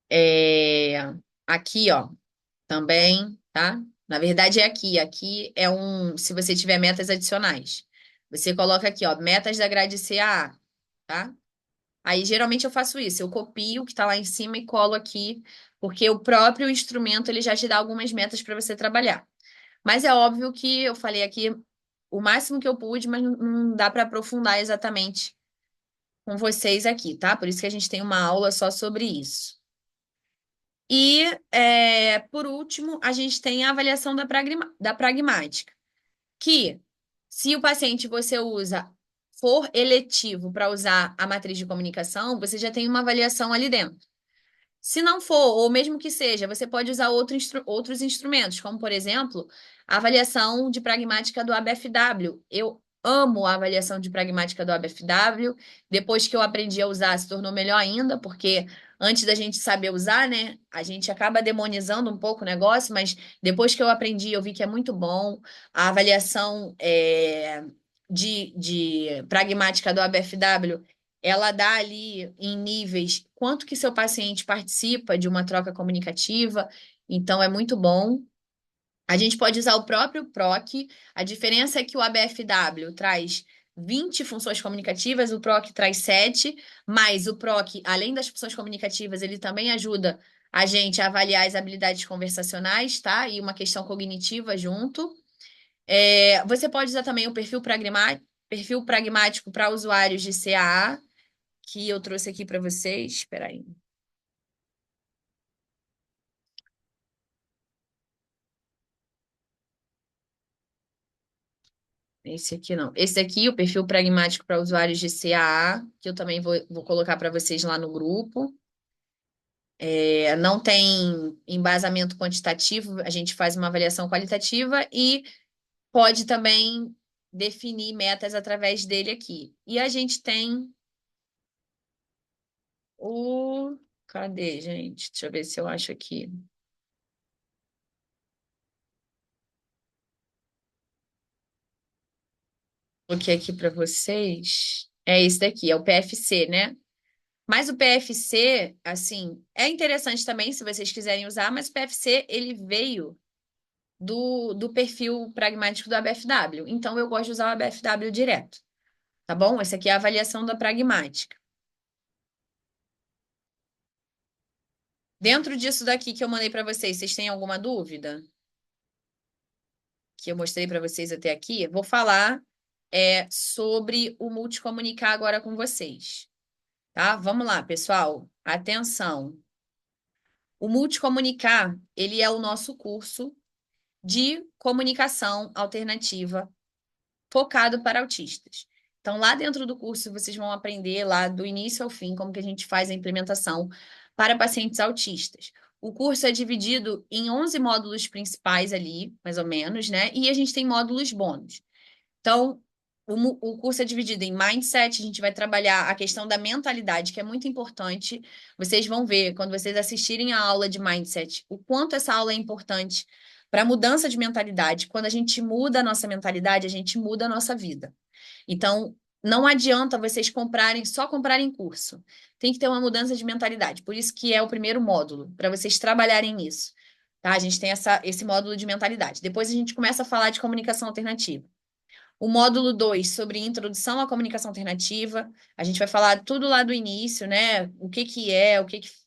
É, Aqui, ó, também, tá? Na verdade é aqui. Aqui é se você tiver metas adicionais. Você coloca aqui, ó, metas da grade CAA, tá? Aí geralmente eu faço isso, eu copio o que está lá em cima e colo aqui, porque o próprio instrumento ele já te dá algumas metas para você trabalhar. Mas é óbvio que eu falei aqui o máximo que eu pude, mas não dá para aprofundar exatamente com vocês aqui, tá? Por isso que a gente tem uma aula só sobre isso. E, por último, a gente tem a avaliação da pragmática, que se o paciente você usa for eletivo para usar a matriz de comunicação, você já tem uma avaliação ali dentro. Se não for, ou mesmo que seja, você pode usar outros instrumentos, como, por exemplo, a avaliação de pragmática do ABFW. Eu amo a avaliação de pragmática do ABFW. Depois que eu aprendi a usar, se tornou melhor ainda, porque antes da gente saber usar, né, a gente acaba demonizando um pouco o negócio, mas depois que eu aprendi, eu vi que é muito bom. A avaliação de pragmática do ABFW ela dá ali em níveis quanto que seu paciente participa de uma troca comunicativa, então é muito bom. A gente pode usar o próprio PROC, a diferença é que o ABFW traz 20 funções comunicativas, o PROC traz 7, mas o PROC, além das funções comunicativas, ele também ajuda a gente a avaliar as habilidades conversacionais, tá? E uma questão cognitiva junto. Você pode usar também o perfil pragmático para usuários de CAA, que eu trouxe aqui para vocês. Espera aí. Esse aqui não. Esse aqui, o perfil pragmático para usuários de CAA, que eu também vou colocar para vocês lá no grupo. Não tem embasamento quantitativo, a gente faz uma avaliação qualitativa e pode também definir metas através dele aqui. E a gente tem o. Cadê, gente? Deixa eu ver se eu acho aqui. Coloquei aqui para vocês. É esse daqui, é o PFC, né? Mas o PFC, assim, é interessante também se vocês quiserem usar, mas o PFC, ele veio do perfil pragmático do ABFW. Então, eu gosto de usar o ABFW direto, tá bom? Essa aqui é a avaliação da pragmática. Dentro disso daqui que eu mandei para vocês, vocês têm alguma dúvida? Que eu mostrei para vocês até aqui? Vou falar sobre o multicomunicar agora com vocês, tá? Vamos lá, pessoal. Atenção. O multicomunicar, ele é o nosso curso de comunicação alternativa focado para autistas. Então, lá dentro do curso, vocês vão aprender lá do início ao fim como que a gente faz a implementação para pacientes autistas. O curso é dividido em 11 módulos principais ali, mais ou menos, né? E a gente tem módulos bônus. Então, o curso é dividido em mindset, a gente vai trabalhar a questão da mentalidade, que é muito importante. Vocês vão ver, quando vocês assistirem a aula de mindset, o quanto essa aula é importante para a mudança de mentalidade. Quando a gente muda a nossa mentalidade, a gente muda a nossa vida. Então, não adianta vocês só comprarem curso. Tem que ter uma mudança de mentalidade. Por isso que é o primeiro módulo, para vocês trabalharem isso. Tá? A gente tem esse módulo de mentalidade. Depois a gente começa a falar de comunicação alternativa. O módulo 2 sobre introdução à comunicação alternativa. A gente vai falar tudo lá do início, né? O que que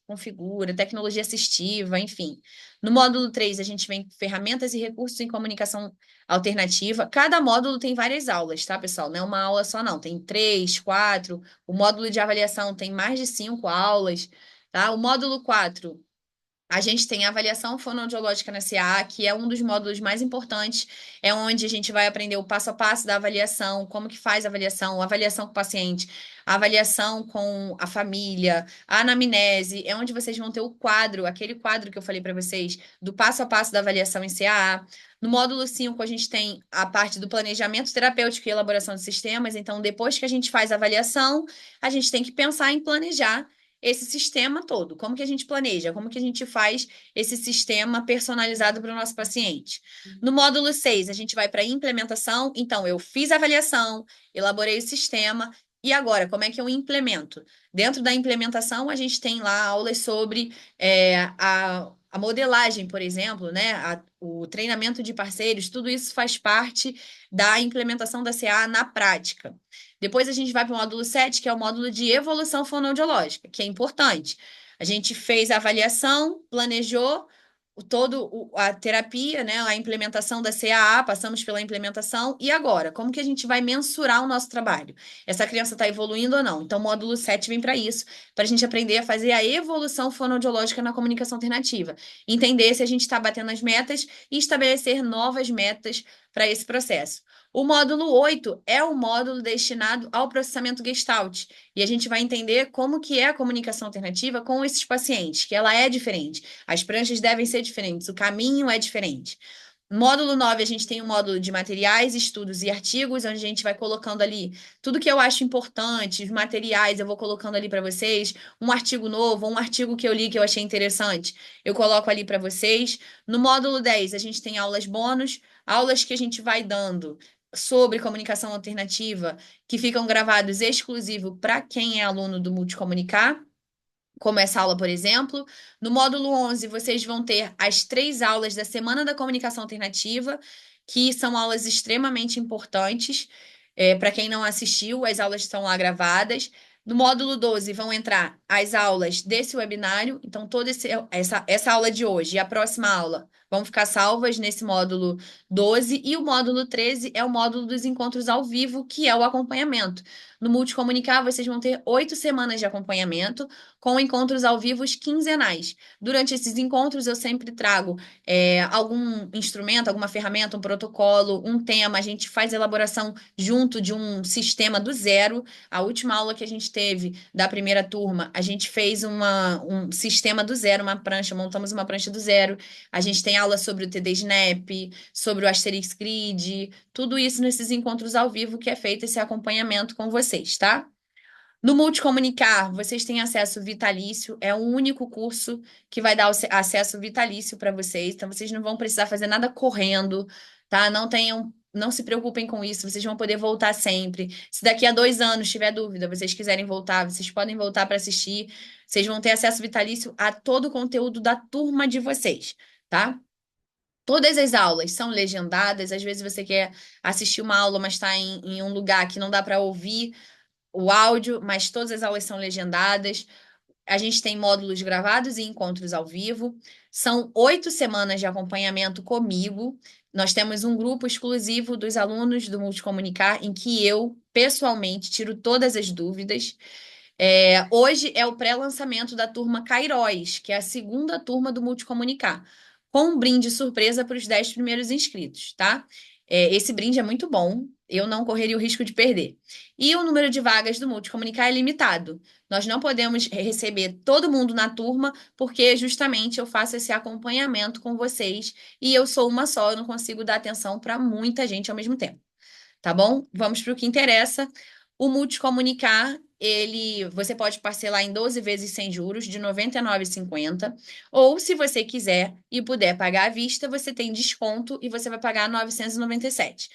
configura, tecnologia assistiva, enfim. No módulo 3 a gente vem ferramentas e recursos em comunicação alternativa. Cada módulo tem várias aulas, tá, pessoal? Não é uma aula só, não. Tem 3, 4. O módulo de avaliação tem mais de 5 aulas, tá? O módulo 4 a gente tem a avaliação fonoaudiológica na CA, que é um dos módulos mais importantes, é onde a gente vai aprender o passo a passo da avaliação, como que faz a avaliação com o paciente, a avaliação com a família, a anamnese, é onde vocês vão ter o quadro, aquele quadro que eu falei para vocês, do passo a passo da avaliação em CA. No módulo 5, a gente tem a parte do planejamento terapêutico e elaboração de sistemas. Então, depois que a gente faz a avaliação, a gente tem que pensar em planejar esse sistema todo. Como que a gente planeja? Como que a gente faz esse sistema personalizado para o nosso paciente? No módulo 6, a gente vai para a implementação. Então, eu fiz a avaliação, elaborei o sistema, e agora, como é que eu implemento? Dentro da implementação, a gente tem lá aulas sobre a modelagem, por exemplo, né? O treinamento de parceiros, tudo isso faz parte da implementação da CA na prática. Depois a gente vai para o módulo 7, que é o módulo de evolução fonoaudiológica, que é importante. A gente fez a avaliação, planejou a terapia, né, a implementação da CAA, passamos pela implementação, e agora? Como que a gente vai mensurar o nosso trabalho? Essa criança está evoluindo ou não? Então, o módulo 7 vem para isso, para a gente aprender a fazer a evolução fonoaudiológica na comunicação alternativa. Entender se a gente está batendo as metas e estabelecer novas metas para esse processo. O módulo 8 é o módulo destinado ao processamento Gestalt. E a gente vai entender como que é a comunicação alternativa com esses pacientes, que ela é diferente. As pranchas devem ser diferentes, o caminho é diferente. No módulo 9, a gente tem um módulo de materiais, estudos e artigos, onde a gente vai colocando ali tudo que eu acho importante, os materiais, eu vou colocando ali para vocês, um artigo novo, um artigo que eu li que eu achei interessante, eu coloco ali para vocês. No módulo 10, a gente tem aulas bônus, aulas que a gente vai dando sobre comunicação alternativa, que ficam gravados exclusivo para quem é aluno do Multicomunicar, como essa aula, por exemplo. No módulo 11, vocês vão ter as 3 aulas da Semana da Comunicação Alternativa, que são aulas extremamente importantes. Para quem não assistiu, as aulas estão lá gravadas. No módulo 12 vão entrar as aulas desse webinário. Então, essa aula de hoje e a próxima aula vão ficar salvas nesse módulo 12. E o módulo 13 é o módulo dos encontros ao vivo, que é o acompanhamento. No Multicomunicar, vocês vão ter 8 semanas de acompanhamento, com encontros ao vivo quinzenais. Durante esses encontros, eu sempre trago algum instrumento, alguma ferramenta, um protocolo, um tema. A gente faz elaboração junto de um sistema do zero. A última aula que a gente teve da primeira turma, a gente fez um sistema do zero, uma prancha, montamos uma prancha do zero. A gente tem aula sobre o TD Snap, sobre o Asterix Grid, tudo isso nesses encontros ao vivo que é feito esse acompanhamento com vocês, tá? No Multicomunicar, vocês têm acesso vitalício, é o único curso que vai dar acesso vitalício para vocês, então vocês não vão precisar fazer nada correndo, tá? Não tenham não se preocupem com isso, vocês vão poder voltar sempre. Se daqui a 2 anos tiver dúvida, vocês quiserem voltar, vocês podem voltar para assistir. Vocês vão ter acesso vitalício a todo o conteúdo da turma de vocês, tá? Todas as aulas são legendadas. Às vezes você quer assistir uma aula, mas está em um lugar que não dá para ouvir o áudio, mas todas as aulas são legendadas. A gente tem módulos gravados e encontros ao vivo. São 8 semanas de acompanhamento comigo. Nós temos um grupo exclusivo dos alunos do Multicomunicar, em que eu, pessoalmente, tiro todas as dúvidas. Hoje é o pré-lançamento da turma Cairóis, que é a segunda turma do Multicomunicar, com um brinde surpresa para os 10 primeiros inscritos, tá? Esse brinde é muito bom, eu não correria o risco de perder. E o número de vagas do Multicomunicar é limitado. Nós não podemos receber todo mundo na turma, porque justamente eu faço esse acompanhamento com vocês e eu sou uma só, eu não consigo dar atenção para muita gente ao mesmo tempo. Tá bom? Vamos para o que interessa. O Multicomunicar, você pode parcelar em 12 vezes sem juros, de R$ 99,50. Ou, se você quiser e puder pagar à vista, você tem desconto e você vai pagar R$ 997.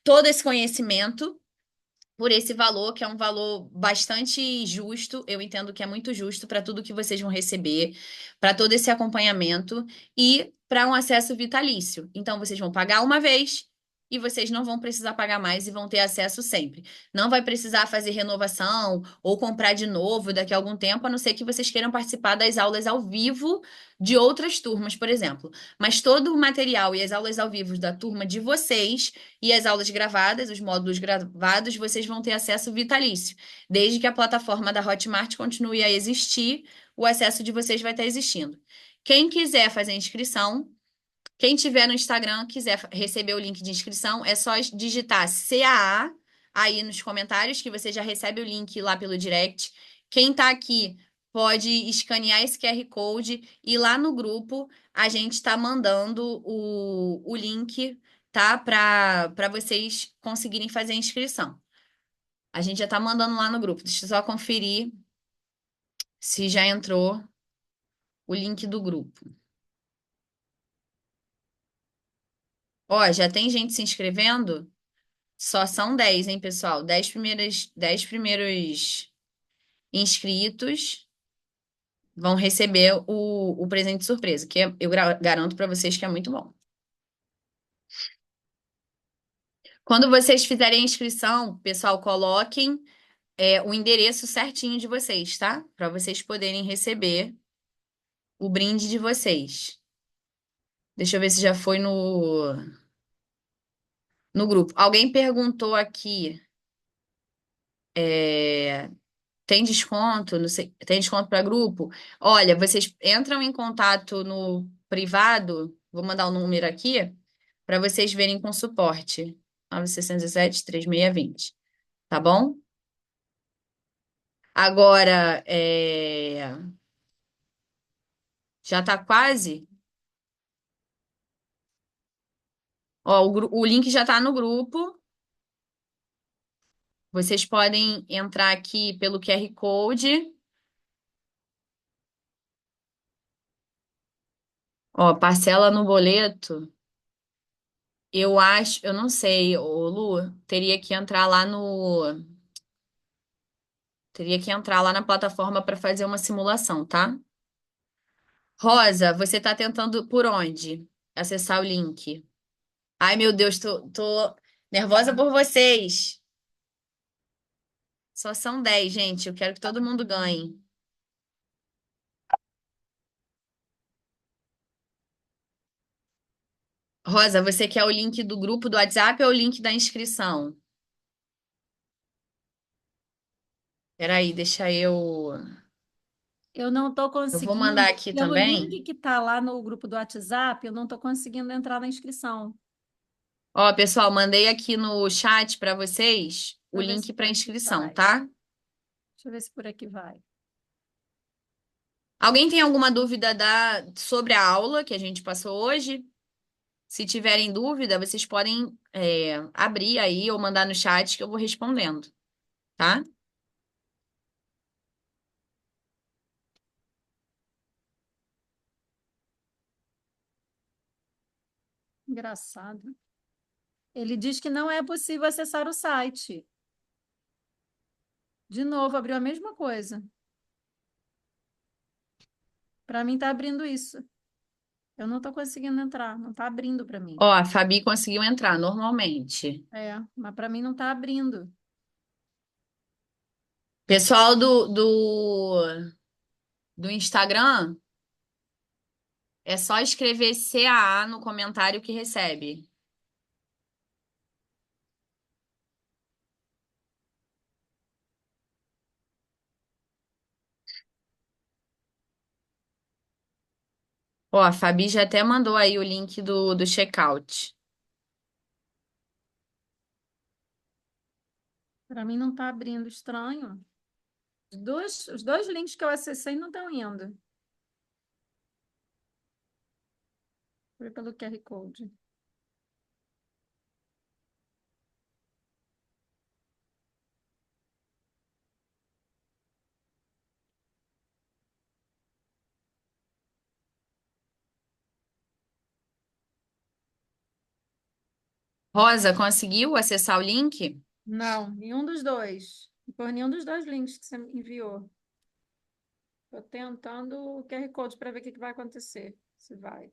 Todo esse conhecimento por esse valor, que é um valor bastante justo, eu entendo que é muito justo para tudo que vocês vão receber, para todo esse acompanhamento e para um acesso vitalício. Então, vocês vão pagar uma vez e vocês não vão precisar pagar mais e vão ter acesso sempre. Não vai precisar fazer renovação ou comprar de novo daqui a algum tempo, a não ser que vocês queiram participar das aulas ao vivo de outras turmas, por exemplo. Mas todo o material e as aulas ao vivo da turma de vocês e as aulas gravadas, os módulos gravados, vocês vão ter acesso vitalício. Desde que a plataforma da Hotmart continue a existir, o acesso de vocês vai estar existindo. Quem quiser fazer inscrição, quem tiver no Instagram, quiser receber o link de inscrição, é só digitar CAA aí nos comentários, que você já recebe o link lá pelo direct. Quem tá aqui pode escanear esse QR Code e lá no grupo a gente está mandando o link, tá? Para vocês conseguirem fazer a inscrição. A gente já tá mandando lá no grupo. Deixa eu só conferir se já entrou o link do grupo. Ó, já tem gente se inscrevendo? Só são 10, hein, pessoal? 10 primeiros inscritos vão receber o presente surpresa, que eu garanto para vocês que é muito bom. Quando vocês fizerem a inscrição, pessoal, coloquem o endereço certinho de vocês, tá? Para vocês poderem receber o brinde de vocês. Deixa eu ver se já foi no grupo. Alguém perguntou aqui. é, Tem desconto? Não sei, tem desconto para grupo? Olha, vocês entram em contato no privado, vou mandar o número aqui, para vocês verem com suporte. 967-3620, tá bom? Agora, já tá quase? Ó, o link já tá no grupo. Vocês podem entrar aqui pelo QR Code. Ó, parcela no boleto. Eu acho, eu não sei, ô Lu, teria que entrar lá na plataforma para fazer uma simulação, tá? Rosa, você tá tentando por onde? Acessar o link. Ai, meu Deus, tô nervosa por vocês. Só são 10, gente. Eu quero que todo mundo ganhe. Rosa, você quer o link do grupo do WhatsApp ou o link da inscrição? Peraí, deixa eu.
Eu não estou
Eu vou mandar
conseguindo,
aqui
pelo
também.
link que está lá no grupo do WhatsApp, eu não estou conseguindo entrar na inscrição.
Ó, pessoal, mandei aqui no chat para vocês o
Deixa eu ver se
link
por
para
aqui
inscrição,
vai.
tá?
Deixa eu ver se por aqui vai.
Alguém tem alguma dúvida sobre a aula que a gente passou hoje? Se tiverem dúvida, vocês podem abrir aí ou mandar no chat que eu vou respondendo, tá?
Engraçado. Ele diz que não é possível acessar o site. De novo, abriu a mesma coisa. Para mim, está abrindo isso. Eu não estou conseguindo entrar, não está abrindo para mim.
Ó, a Fabi conseguiu entrar normalmente.
É, mas para mim não está abrindo.
Pessoal do Instagram, é só escrever CAA no comentário que recebe. Ó, a Fabi já até mandou aí o link do checkout.
Para mim não está abrindo, estranho. Os dois links que eu acessei não estão indo. Foi pelo QR Code.
Rosa, conseguiu acessar o link?
Não, nenhum dos dois. Por nenhum dos dois links que você me enviou. Estou tentando o QR Code para ver o que vai acontecer. Se vai.